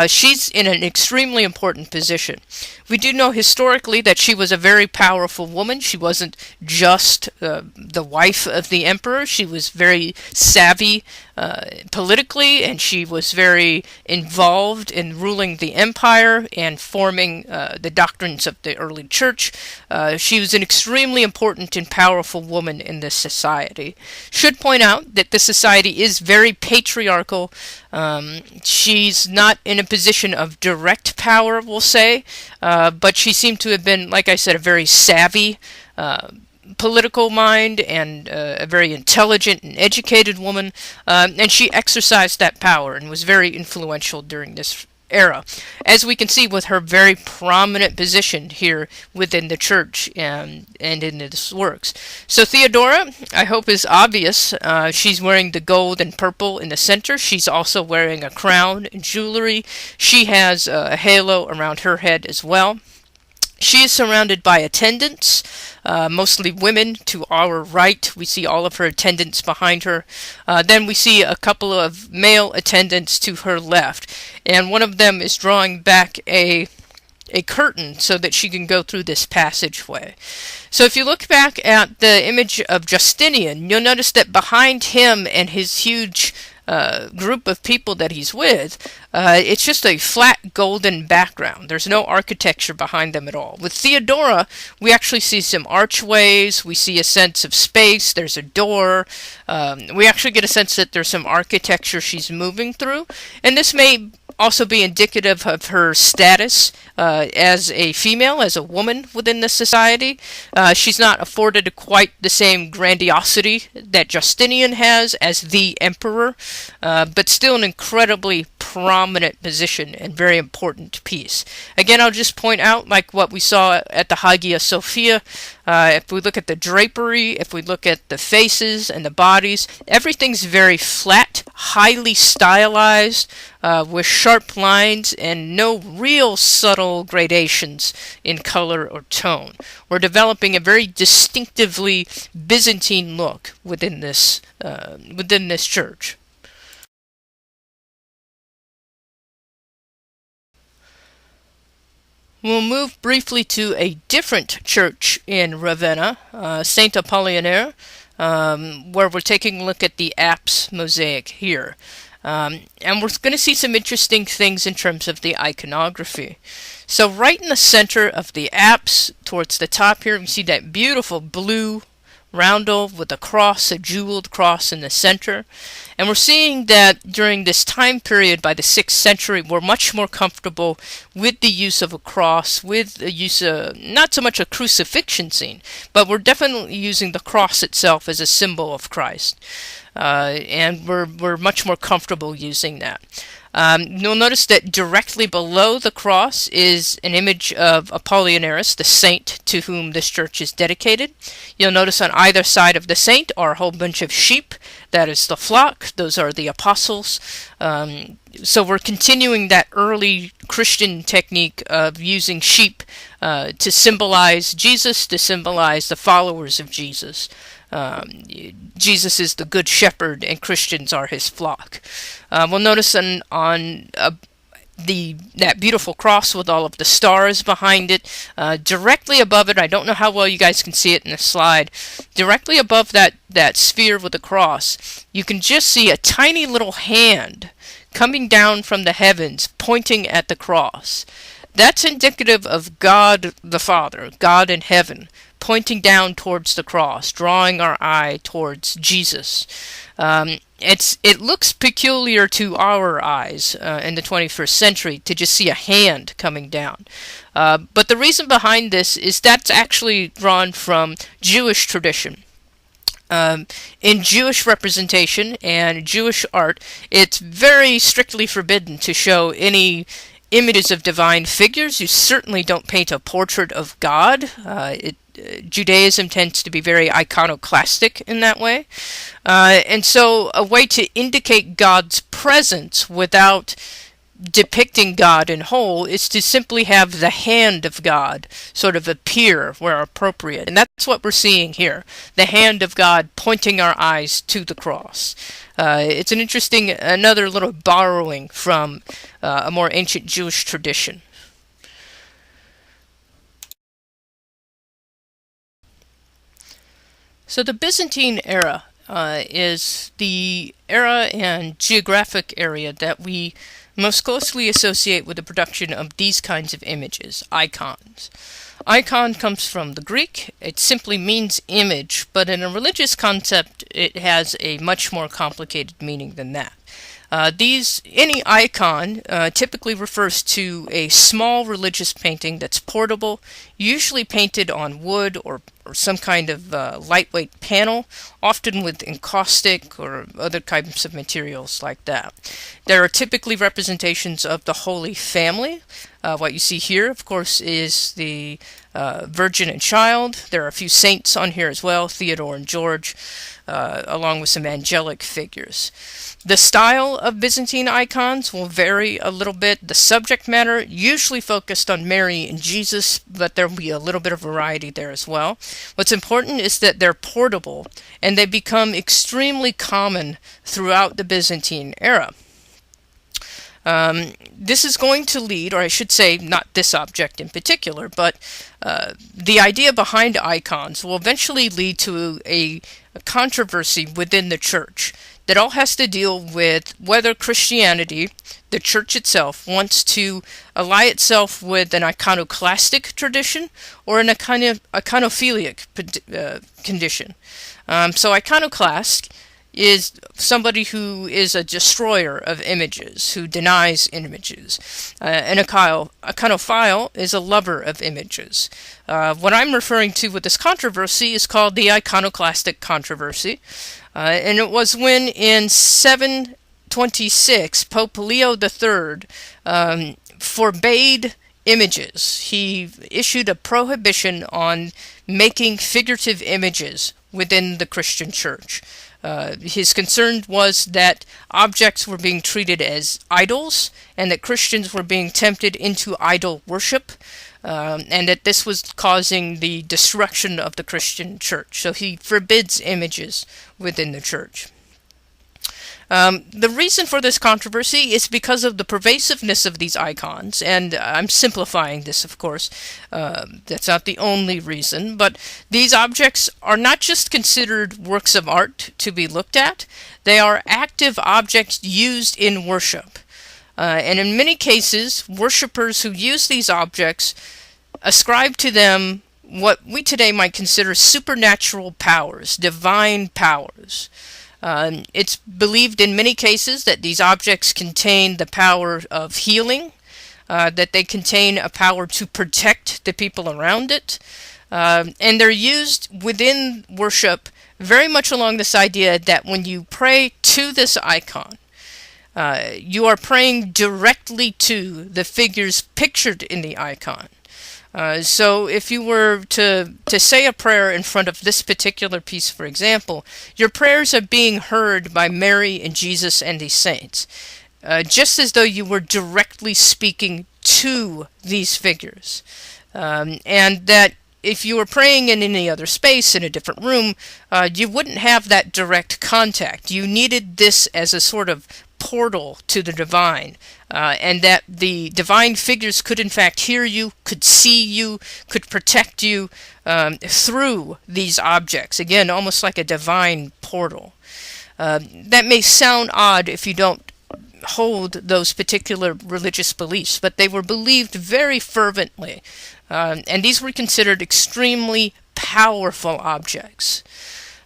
she's in an extremely important position. We do know historically that she was a very powerful woman. She wasn't just the wife of the emperor. She was very savvy politically, and she was very involved in ruling the empire and forming the doctrines of the early church. She was an extremely important and powerful woman in this society. Should point out that this society is very patriarchal. She's not in a position of direct power, we'll say, but she seemed to have been, like I said, a very savvy political mind and a very intelligent and educated woman, and she exercised that power and was very influential during this era, as we can see with her very prominent position here within the church and in this works. So Theodora, I hope, is obvious. She's wearing the gold and purple in the center. She's also wearing a crown and jewelry. She has a halo around her head as well. She is surrounded by attendants, mostly women. To our right, we see all of her attendants behind her. Then we see a couple of male attendants to her left, and one of them is drawing back a curtain so that she can go through this passageway. So if you look back at the image of Justinian, you'll notice that behind him and his huge group of people that he's with, it's just a flat golden background. There's no architecture behind them at all. With Theodora, we actually see some archways, we see a sense of space, there's a door, we actually get a sense that there's some architecture she's moving through, and this may also be indicative of her status as a female, as a woman within the society. She's not afforded quite the same grandiosity that Justinian has as the emperor, but still an incredibly prominent position and very important piece. Again, I'll just point out, like what we saw at the Hagia Sophia, if we look at the drapery, if we look at the faces and the bodies, everything's very flat, highly stylized, with sharp lines and no real subtle gradations in color or tone. We're developing a very distinctively Byzantine look within this church. We'll move briefly to a different church in Ravenna, St. Apollinaire, where we're taking a look at the APSE mosaic here. And we're going to see some interesting things in terms of the iconography. So right in the center of the apse, towards the top here, we see that beautiful blue roundel with a cross, a jeweled cross in the center. And we're seeing that during this time period, by the 6th century, we're much more comfortable with the use of a cross, with the use of not so much a crucifixion scene, but we're definitely using the cross itself as a symbol of Christ. And we're much more comfortable using that. You'll notice that directly below the cross is an image of Apollinaris, the saint to whom this church is dedicated. You'll notice on either side of the saint are a whole bunch of sheep. That is the flock. Those are the apostles. So we're continuing that early Christian technique of using sheep to symbolize Jesus, to symbolize the followers of Jesus. Jesus is the good shepherd and Christians are his flock. We'll notice on that beautiful cross with all of the stars behind it, directly above it, I don't know how well you guys can see it in the slide, directly above that sphere with the cross, you can just see a tiny little hand coming down from the heavens pointing at the cross. That's indicative of God the Father, God in heaven, pointing down towards the cross, drawing our eye towards Jesus. It looks peculiar to our eyes in the 21st century to just see a hand coming down. But the reason behind this is that's actually drawn from Jewish tradition. In Jewish representation and Jewish art, it's very strictly forbidden to show any images of divine figures. You certainly don't paint a portrait of God. Judaism tends to be very iconoclastic in that way. And so a way to indicate God's presence without depicting God in whole is to simply have the hand of God sort of appear where appropriate. And that's what we're seeing here, the hand of God pointing our eyes to the cross. It's an interesting, another little borrowing from a more ancient Jewish tradition. So the Byzantine era is the era and geographic area that we most closely associate with the production of these kinds of images, icons. Icon comes from the Greek. It simply means image, but in a religious concept, it has a much more complicated meaning than that. Any icon typically refers to a small religious painting that's portable, usually painted on wood or some kind of lightweight panel, often with encaustic or other types of materials like that. There are typically representations of the Holy Family. What you see here, of course, is the Virgin and Child. There are a few saints on here as well, Theodore and George, along with some angelic figures. The style of Byzantine icons will vary a little bit. The subject matter usually focused on Mary and Jesus, but there will be a little bit of variety there as well. What's important is that they're portable, and they become extremely common throughout the Byzantine era. This is going to lead, or I should say, not this object in particular, but the idea behind icons will eventually lead to a controversy within the church that all has to deal with whether Christianity, the church itself, wants to ally itself with an iconoclastic tradition or an iconophilic condition. So iconoclast is somebody who is a destroyer of images, who denies images. An iconophile is a lover of images. What I'm referring to with this controversy is called the iconoclastic controversy. And it was when in 726 Pope Leo III forbade images. He issued a prohibition on making figurative images within the Christian church. His concern was that objects were being treated as idols and that Christians were being tempted into idol worship, and that this was causing the destruction of the Christian church. So he forbids images within the church. The reason for this controversy is because of the pervasiveness of these icons, and I'm simplifying this, of course. That's not the only reason, but these objects are not just considered works of art to be looked at, they are active objects used in worship. And in many cases, worshippers who use these objects ascribe to them what we today might consider supernatural powers, divine powers. It's believed in many cases that these objects contain the power of healing, that they contain a power to protect the people around it, and they're used within worship very much along this idea that when you pray to this icon, you are praying directly to the figures pictured in the icon. So if you were to say a prayer in front of this particular piece, for example, your prayers are being heard by Mary and Jesus and the saints, just as though you were directly speaking to these figures. And that if you were praying in any other space, in a different room, you wouldn't have that direct contact. You needed this as a sort of portal to the divine, and that the divine figures could in fact hear you, could see you, could protect you through these objects. Again, almost like a divine portal. That may sound odd if you don't hold those particular religious beliefs, but they were believed very fervently, and these were considered extremely powerful objects.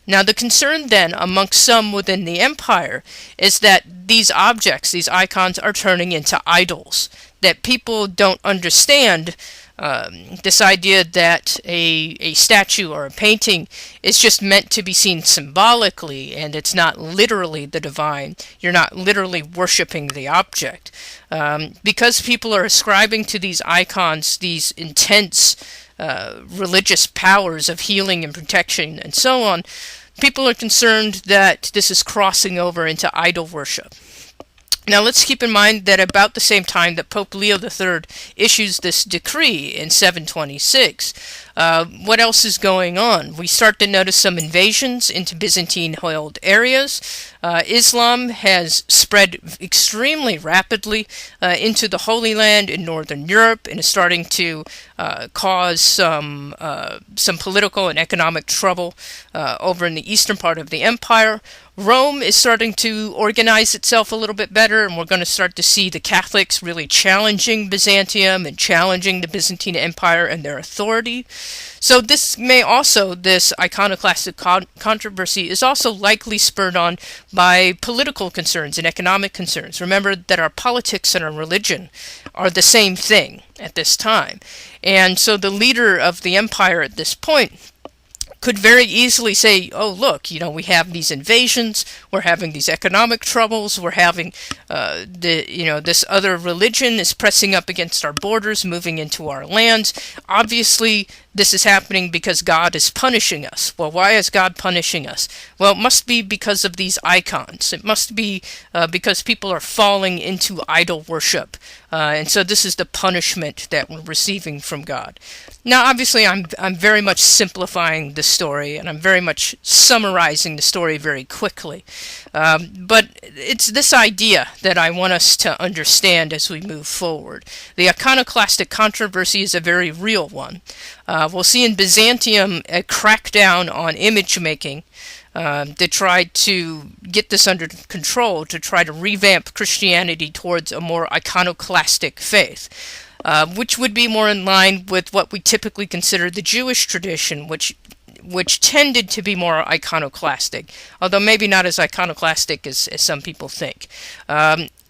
Now, the concern then amongst some within the empire is that these objects, these icons, are turning into idols, that people don't understand this idea that a statue or a painting is just meant to be seen symbolically, and it's not literally the divine. You're not literally worshiping the object. Because people are ascribing to these icons these intense religious powers of healing and protection and so on, people are concerned that this is crossing over into idol worship. Now let's keep in mind that about the same time that Pope Leo III issues this decree in 726, what else is going on? We start to notice some invasions into Byzantine-held areas. Islam has spread extremely rapidly into the Holy Land in Northern Europe and is starting to cause some political and economic trouble over in the eastern part of the empire. Rome is starting to organize itself a little bit better, and we're going to start to see the Catholics really challenging Byzantium and challenging the Byzantine Empire and their authority. So this iconoclastic controversy is also likely spurred on by political concerns and economic concerns. Remember that our politics and our religion are the same thing at this time. And so the leader of the empire at this point could very easily say, oh, look, we have these invasions, we're having these economic troubles, we're having this other religion is pressing up against our borders, moving into our lands. Obviously, this is happening because God is punishing us. Well, why is God punishing us? Well, it must be because of these icons. It must be because people are falling into idol worship. And so this is the punishment that we're receiving from God. Now, obviously, I'm very much simplifying the story, and I'm very much summarizing the story very quickly. But it's this idea that I want us to understand as we move forward. The iconoclastic controversy is a very real one. We'll see in Byzantium a crackdown on image making to try to get this under control, to try to revamp Christianity towards a more iconoclastic faith, which would be more in line with what we typically consider the Jewish tradition, which tended to be more iconoclastic, although maybe not as iconoclastic as some people think.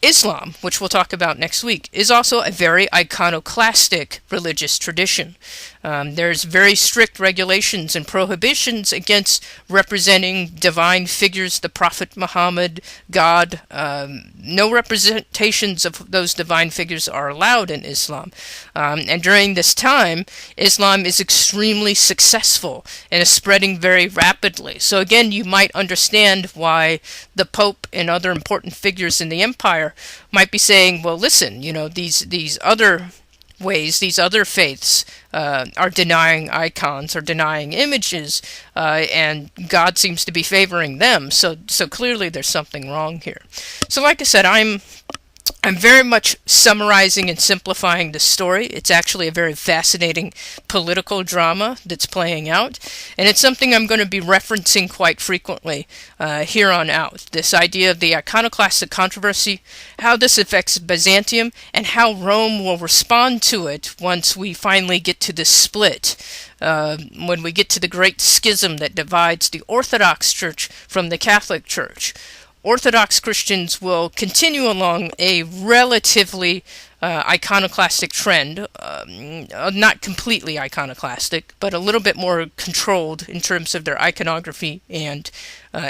Islam, which we'll talk about next week, is also a very iconoclastic religious tradition. There's very strict regulations and prohibitions against representing divine figures, the Prophet Muhammad, God. No representations of those divine figures are allowed in Islam. And during this time, Islam is extremely successful and is spreading very rapidly. So again, you might understand why the Pope and other important figures in the empire might be saying, well, listen, these other ways these other faiths are denying icons or denying images, and God seems to be favoring them. So clearly there's something wrong here. So like I said, I'm very much summarizing and simplifying the story. It's actually a very fascinating political drama that's playing out, and it's something I'm going to be referencing quite frequently here on out. This idea of the iconoclastic controversy, how this affects Byzantium, and how Rome will respond to it once we finally get to this split. When we get to the great schism that divides the Orthodox Church from the Catholic Church. Orthodox Christians will continue along a relatively iconoclastic trend, not completely iconoclastic, but a little bit more controlled in terms of their iconography and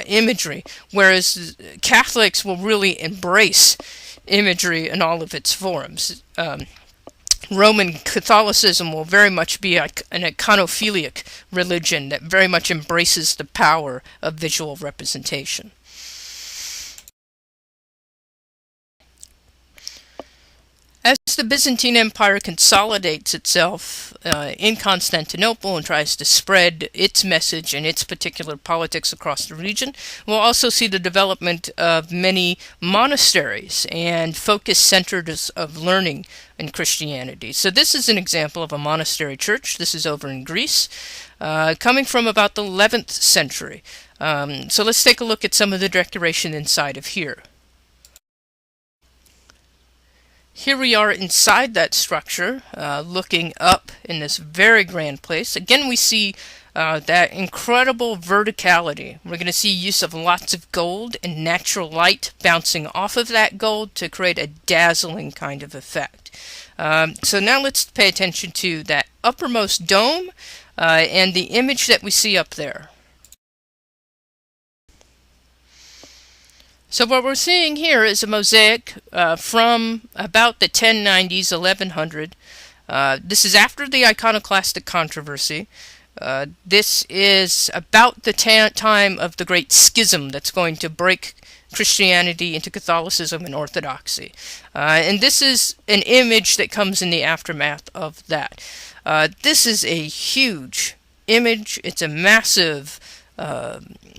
imagery, whereas Catholics will really embrace imagery in all of its forms. Roman Catholicism will very much be an iconophilic religion that very much embraces the power of visual representation. As the Byzantine Empire consolidates itself in Constantinople and tries to spread its message and its particular politics across the region, we'll also see the development of many monasteries and focused centers of learning in Christianity. So this is an example of a monastery church. This is over in Greece, coming from about the 11th century. So let's take a look at some of the decoration inside of here. Here we are inside that structure, looking up in this very grand place. Again, we see that incredible verticality. We're going to see use of lots of gold and natural light bouncing off of that gold to create a dazzling kind of effect. So now let's pay attention to that uppermost dome and the image that we see up there. So what we're seeing here is a mosaic from about the 1090s, 1100. This is after the iconoclastic controversy. This is about the time of the great schism that's going to break Christianity into Catholicism and Orthodoxy. And this is an image that comes in the aftermath of that. This is a huge image. It's a massive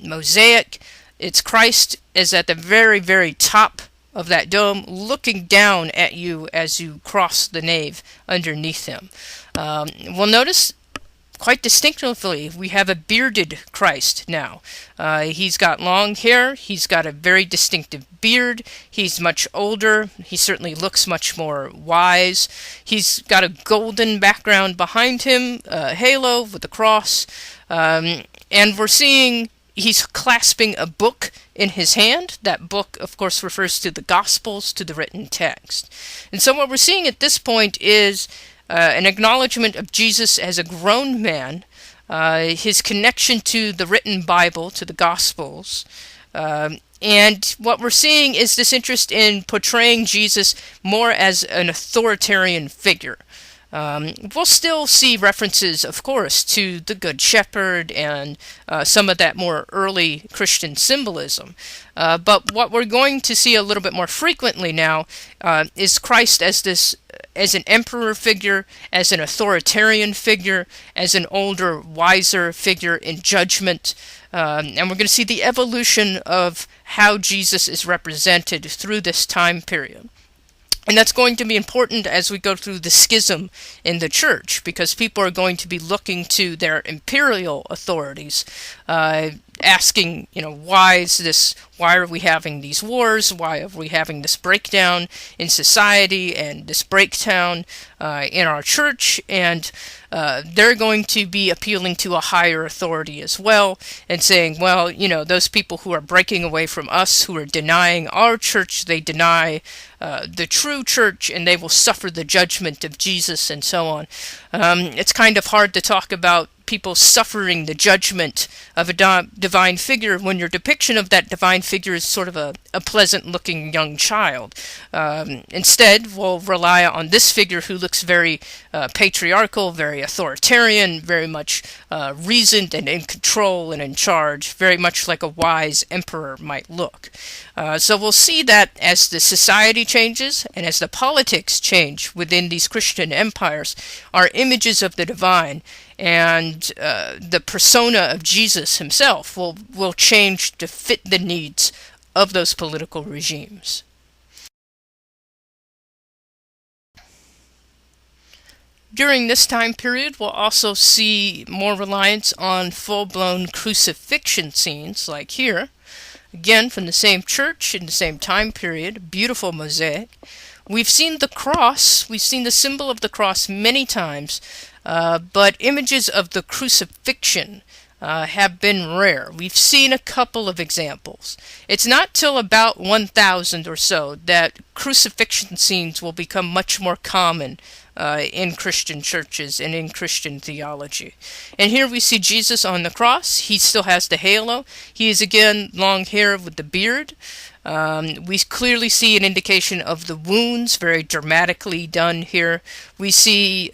mosaic. It's Christ is at the very, very top of that dome, looking down at you as you cross the nave underneath him. We'll notice quite distinctively we have a bearded Christ now. He's got long hair. He's got a very distinctive beard. He's much older. He certainly looks much more wise. He's got a golden background behind him, a halo with a cross, and we're seeing he's clasping a book in his hand. That book, of course, refers to the Gospels, to the written text. And so what we're seeing at this point is an acknowledgement of Jesus as a grown man, his connection to the written Bible, to the Gospels, and what we're seeing is this interest in portraying Jesus more as an authoritarian figure. We'll still see references, of course, to the Good Shepherd and some of that more early Christian symbolism. But what we're going to see a little bit more frequently now is Christ as an emperor figure, as an authoritarian figure, as an older, wiser figure in judgment. And we're going to see the evolution of how Jesus is represented through this time period. And that's going to be important as we go through the schism in the church, because people are going to be looking to their imperial authorities, asking, why are we having these wars? Why are we having this breakdown in society and this breakdown in our church? And they're going to be appealing to a higher authority as well and saying, well, those people who are breaking away from us, who are denying our church, they deny the true church, and they will suffer the judgment of Jesus and so on. It's kind of hard to talk about people suffering the judgment of a divine figure when your depiction of that divine figure is sort of a pleasant-looking young child. Instead, we'll rely on this figure who looks very patriarchal, very authoritarian, very much reasoned and in control and in charge, very much like a wise emperor might look. So we'll see that as the society changes and as the politics change within these Christian empires, our images of the divine and the persona of Jesus himself will change to fit the needs of those political regimes. During this time period, we'll also see more reliance on full-blown crucifixion scenes, like here. Again, from the same church in the same time period, beautiful mosaic. We've seen the cross, we've seen the symbol of the cross many times, but images of the crucifixion have been rare. We've seen a couple of examples. It's not till about 1000 or so that crucifixion scenes will become much more common in Christian churches and in Christian theology. And here we see Jesus on the cross. He still has the halo. He is again long hair with the beard. We clearly see an indication of the wounds, very dramatically done here. We see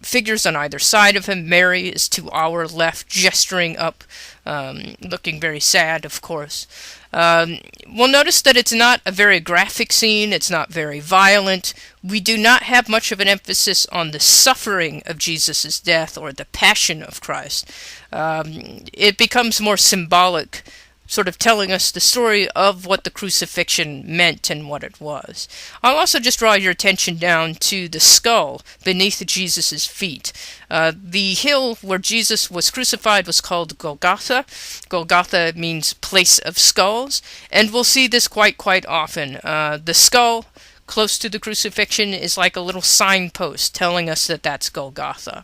figures on either side of him. Mary is to our left, gesturing up, looking very sad, of course. We'll notice that it's not a very graphic scene. It's not very violent. We do not have much of an emphasis on the suffering of Jesus' death or the passion of Christ. It becomes more symbolic, sort of telling us the story of what the crucifixion meant and what it was. I'll also just draw your attention down to the skull beneath Jesus' feet. The hill where Jesus was crucified was called Golgotha. Golgotha means place of skulls, and we'll see this quite often. The skull close to the crucifixion is like a little signpost telling us that that's Golgotha.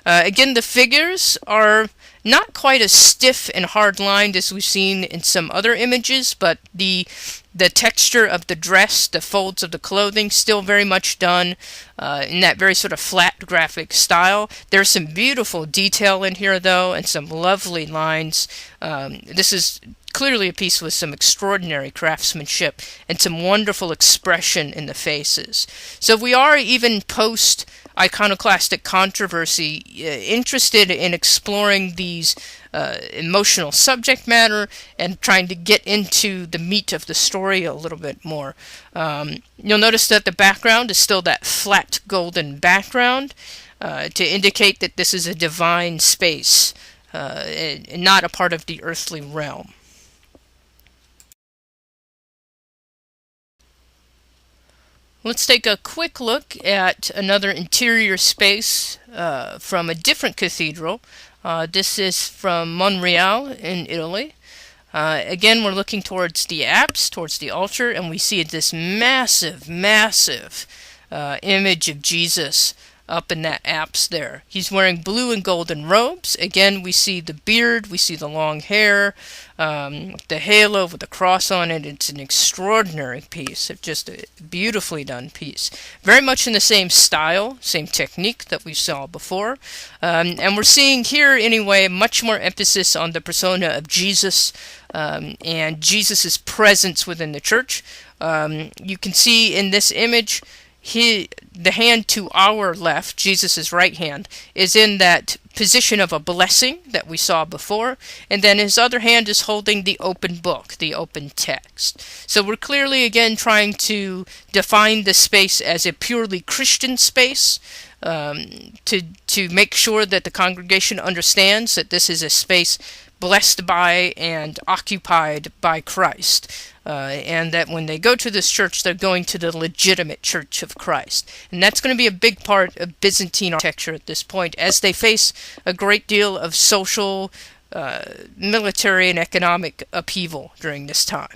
Again, the figures are not quite as stiff and hard-lined as we've seen in some other images, but the texture of the dress, the folds of the clothing, still very much done in that very sort of flat graphic style. There's some beautiful detail in here, though, and some lovely lines. This is clearly a piece with some extraordinary craftsmanship and some wonderful expression in the faces. So we are, even post-iconoclastic controversy, interested in exploring these emotional subject matter and trying to get into the meat of the story a little bit more. You'll notice that the background is still that flat golden background to indicate that this is a divine space and not a part of the earthly realm. Let's take a quick look at another interior space from a different cathedral. This is from Monreale in Italy. Again, we're looking towards the apse, towards the altar, and we see this massive image of Jesus up in that apse there. He's wearing blue and golden robes. Again, we see the beard, we see the long hair, the halo with the cross on it. It's an extraordinary piece, just a beautifully done piece. Very much in the same style, same technique that we saw before. And we're seeing here, anyway, much more emphasis on the persona of Jesus and Jesus' presence within the church. You can see in this image, the hand to our left, Jesus' right hand, is in that position of a blessing that we saw before, and then his other hand is holding the open book, the open text. So we're clearly again trying to define this space as a purely Christian space, to make sure that the congregation understands that this is a space blessed by and occupied by Christ. And that when they go to this church, they're going to the legitimate Church of Christ. And that's going to be a big part of Byzantine architecture at this point, as they face a great deal of social, military, and economic upheaval during this time.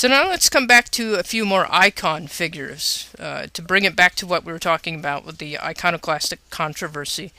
So now let's come back to a few more icon figures to bring it back to what we were talking about with the iconoclastic controversy.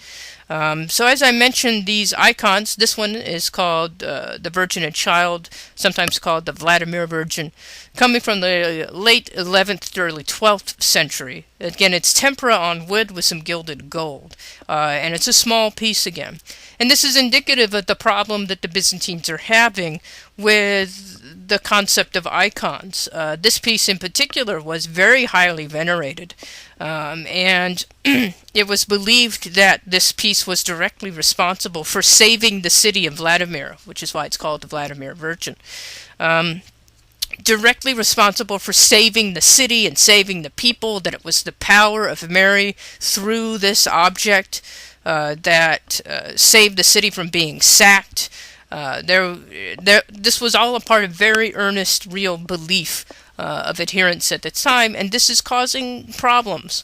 So as I mentioned, these icons, this one is called the Virgin and Child, sometimes called the Vladimir Virgin, coming from the late 11th to early 12th century. Again, it's tempera on wood with some gilded gold, and it's a small piece again. And this is indicative of the problem that the Byzantines are having with the concept of icons. This piece in particular was very highly venerated, and it was believed that this piece was directly responsible for saving the city of Vladimir, which is why it's called the Vladimir Virgin. Directly responsible for saving the city and saving the people, that it was the power of Mary through this object that saved the city from being sacked. This was all a part of very earnest, real belief of adherents at the time, and this is causing problems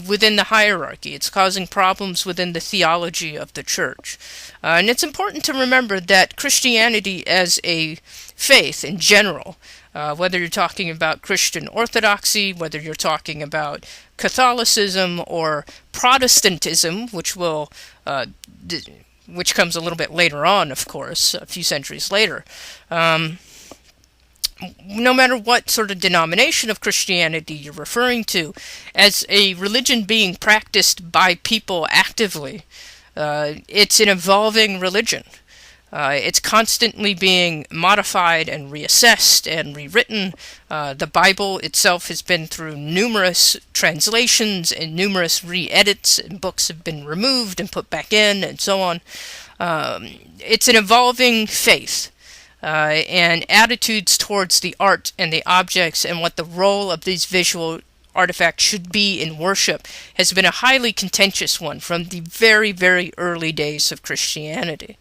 within the hierarchy. It's causing problems within the theology of the church. And it's important to remember that Christianity as a faith in general, whether you're talking about Christian orthodoxy, whether you're talking about Catholicism or Protestantism, which comes a little bit later on, of course, a few centuries later. No matter what sort of denomination of Christianity you're referring to, as a religion being practiced by people actively, it's an evolving religion. It's constantly being modified and reassessed and rewritten. The Bible itself has been through numerous translations and numerous re-edits, and books have been removed and put back in, and so on. It's an evolving faith, and attitudes towards the art and the objects and what the role of these visual artifacts should be in worship has been a highly contentious one from the very, very early days of Christianity.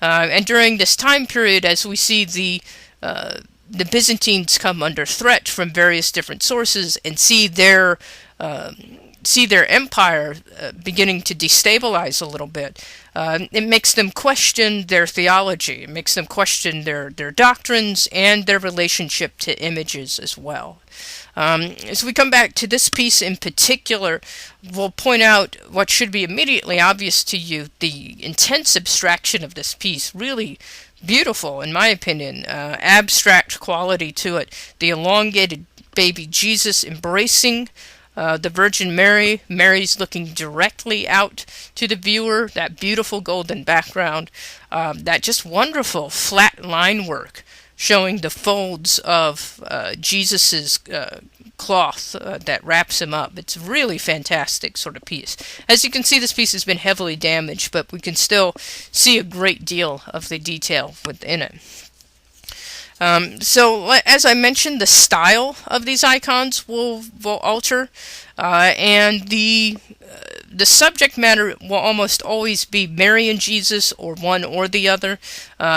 And during this time period, as we see the Byzantines come under threat from various different sources and see their empire beginning to destabilize a little bit, it makes them question their theology. It makes them question their doctrines and their relationship to images as well. As we come back to this piece in particular, we'll point out what should be immediately obvious to you, the intense abstraction of this piece. Really beautiful, in my opinion, abstract quality to it. The elongated baby Jesus embracing the Virgin Mary. Mary's looking directly out to the viewer, that beautiful golden background, that just wonderful flat line work showing the folds of Jesus's cloth that wraps him up. It's a really fantastic sort of piece. As you can see, this piece has been heavily damaged, but we can still see a great deal of the detail within it. So, as I mentioned, the style of these icons will alter, and the subject matter will almost always be Mary and Jesus, or one or the other.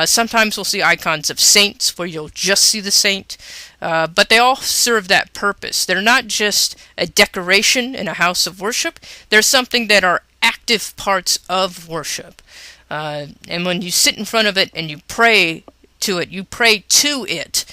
Sometimes we'll see icons of saints where you'll just see the saint, but they all serve that purpose. They're not just a decoration in a house of worship. They're something that are active parts of worship. And when you sit in front of it and you pray to it, you pray to it.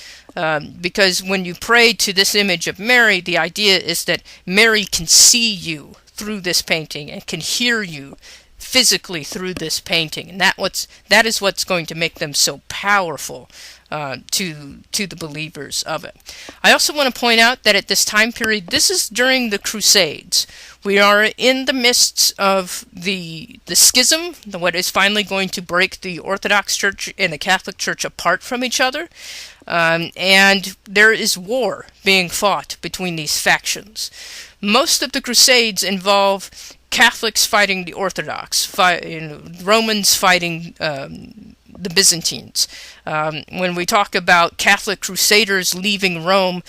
Because when you pray to this image of Mary, the idea is that Mary can see you through this painting and can hear you physically through this painting, and that is what's going to make them so powerful to the believers of it. I also want to point out that at this time period, this is during the Crusades. We are in the midst of the schism, what is finally going to break the Orthodox Church and the Catholic Church apart from each other. And there is war being fought between these factions. Most of the Crusades involve Catholics fighting the Orthodox, Romans fighting the Byzantines. When we talk about Catholic crusaders leaving Rome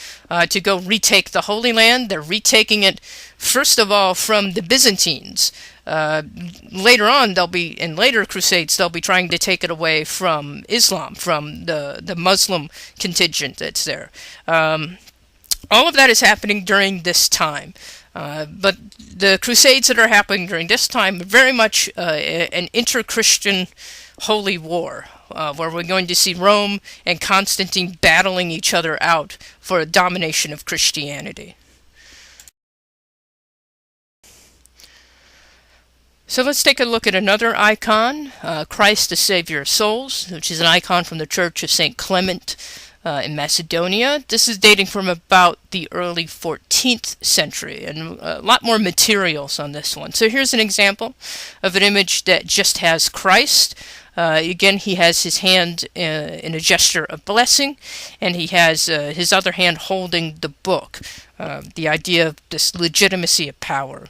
to go retake the Holy Land, they're retaking it, first of all, from the Byzantines. Later on, in later crusades, they'll be trying to take it away from Islam, from the Muslim contingent that's there. All of that is happening during this time. But the crusades that are happening during this time are very much an inter-Christian holy war. where we're going to see Rome and Constantine battling each other out for a domination of Christianity. So let's take a look at another icon, Christ the Savior of Souls, which is an icon from the Church of St. Clement in Macedonia. This is dating from about the early 14th century, and a lot more materials on this one. So here's an example of an image that just has Christ. Again, he has his hand in a gesture of blessing, and he has his other hand holding the book, the idea of this legitimacy of power.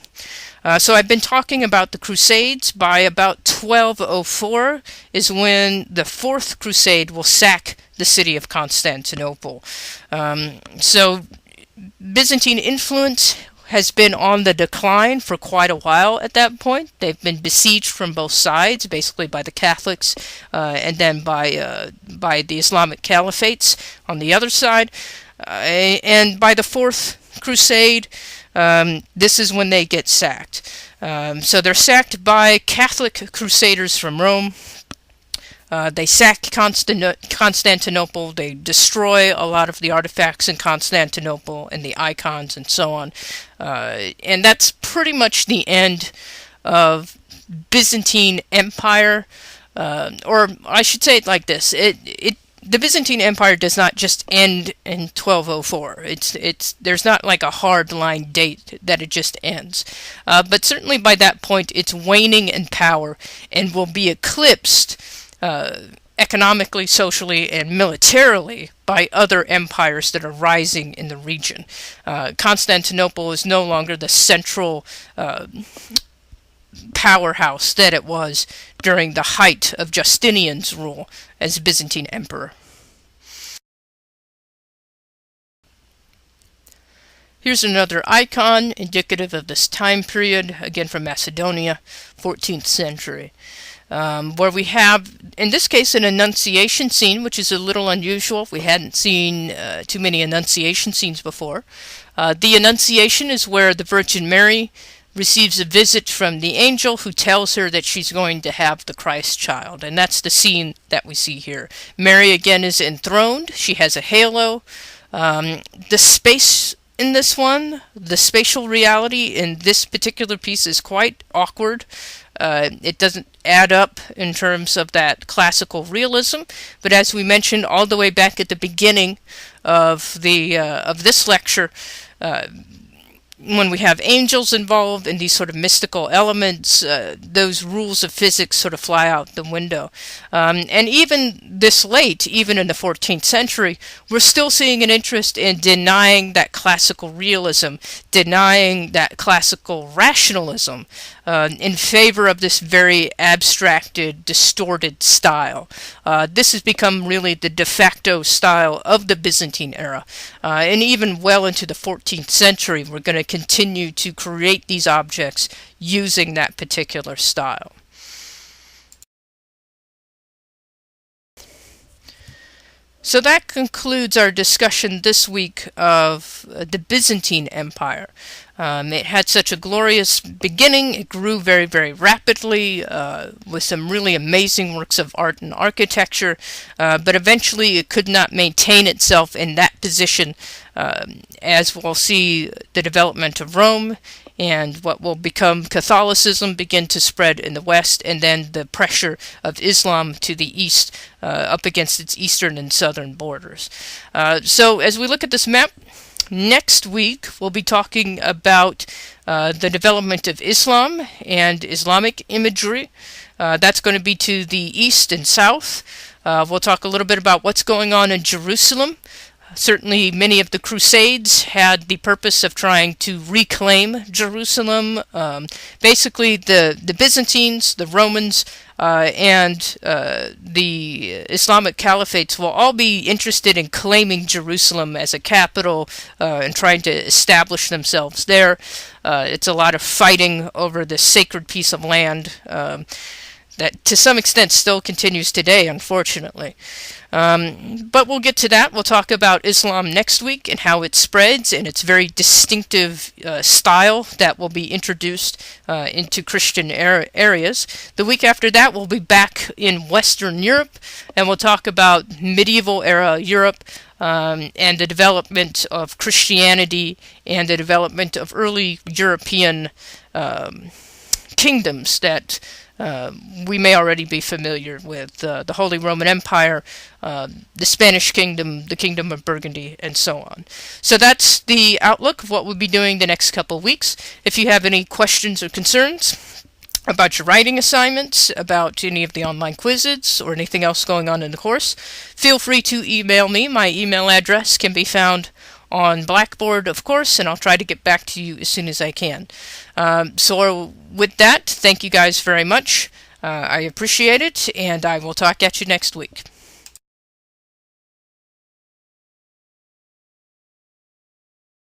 So I've been talking about the Crusades. By about 1204 is when the Fourth Crusade will sack the city of Constantinople. So Byzantine influence has been on the decline for quite a while at that point. They've been besieged from both sides, basically by the Catholics and then by the Islamic caliphates on the other side. And by the Fourth Crusade, this is when they get sacked. So they're sacked by Catholic crusaders from Rome. They sack Constantinople. They destroy a lot of the artifacts in Constantinople and the icons and so on. And that's pretty much the end of Byzantine Empire. Or I should say it like this. The Byzantine Empire does not just end in 1204. There's not like a hard line date that it just ends. But certainly by that point, it's waning in power and will be eclipsed economically, socially, and militarily by other empires that are rising in the region. Constantinople is no longer the central powerhouse that it was during the height of Justinian's rule as Byzantine emperor. Here's another icon indicative of this time period, again from Macedonia, 14th century, where we have, in this case, an Annunciation scene, which is a little unusual. We hadn't seen too many Annunciation scenes before. The Annunciation is where the Virgin Mary receives a visit from the angel who tells her that she's going to have the Christ child. And that's the scene that we see here. Mary again is enthroned. She has a halo. The space in this one, the spatial reality in this particular piece is quite awkward. It doesn't add up in terms of that classical realism. But as we mentioned all the way back at the beginning of this lecture, when we have angels involved and these sort of mystical elements, those rules of physics sort of fly out the window. And even this late, even in the 14th century, we're still seeing an interest in denying that classical realism, denying that classical rationalism, in favor of this very abstracted, distorted style. This has become really the de facto style of the Byzantine era. And even well into the 14th century, we're going to continue to create these objects using that particular style. So that concludes our discussion this week of the Byzantine Empire. It had such a glorious beginning. It grew very, very rapidly with some really amazing works of art and architecture, but eventually it could not maintain itself in that position, as we'll see the development of Rome and what will become Catholicism begin to spread in the West, and then the pressure of Islam to the east up against its eastern and southern borders. So as we look at this map, next week we'll be talking about the development of Islam and Islamic imagery. That's going to be to the east and south. We'll talk a little bit about what's going on in Jerusalem. Certainly many of the Crusades had the purpose of trying to reclaim Jerusalem. Basically the Byzantines, the Romans, and the Islamic caliphates will all be interested in claiming Jerusalem as a capital and trying to establish themselves there. It's a lot of fighting over this sacred piece of land. that to some extent still continues today, unfortunately. But we'll get to that. We'll talk about Islam next week and how it spreads and its very distinctive style that will be introduced into Christian areas. The week after that, we'll be back in Western Europe, and we'll talk about medieval era Europe and the development of Christianity and the development of early European kingdoms that we may already be familiar with, the Holy Roman Empire, the Spanish Kingdom, the Kingdom of Burgundy, and so on. So that's the outlook of what we'll be doing the next couple of weeks. If you have any questions or concerns about your writing assignments, about any of the online quizzes, or anything else going on in the course, feel free to email me. My email address can be found on Blackboard, of course, and I'll try to get back to you as soon as I can. So with that, thank you guys very much. I appreciate it, and I will talk at you next week.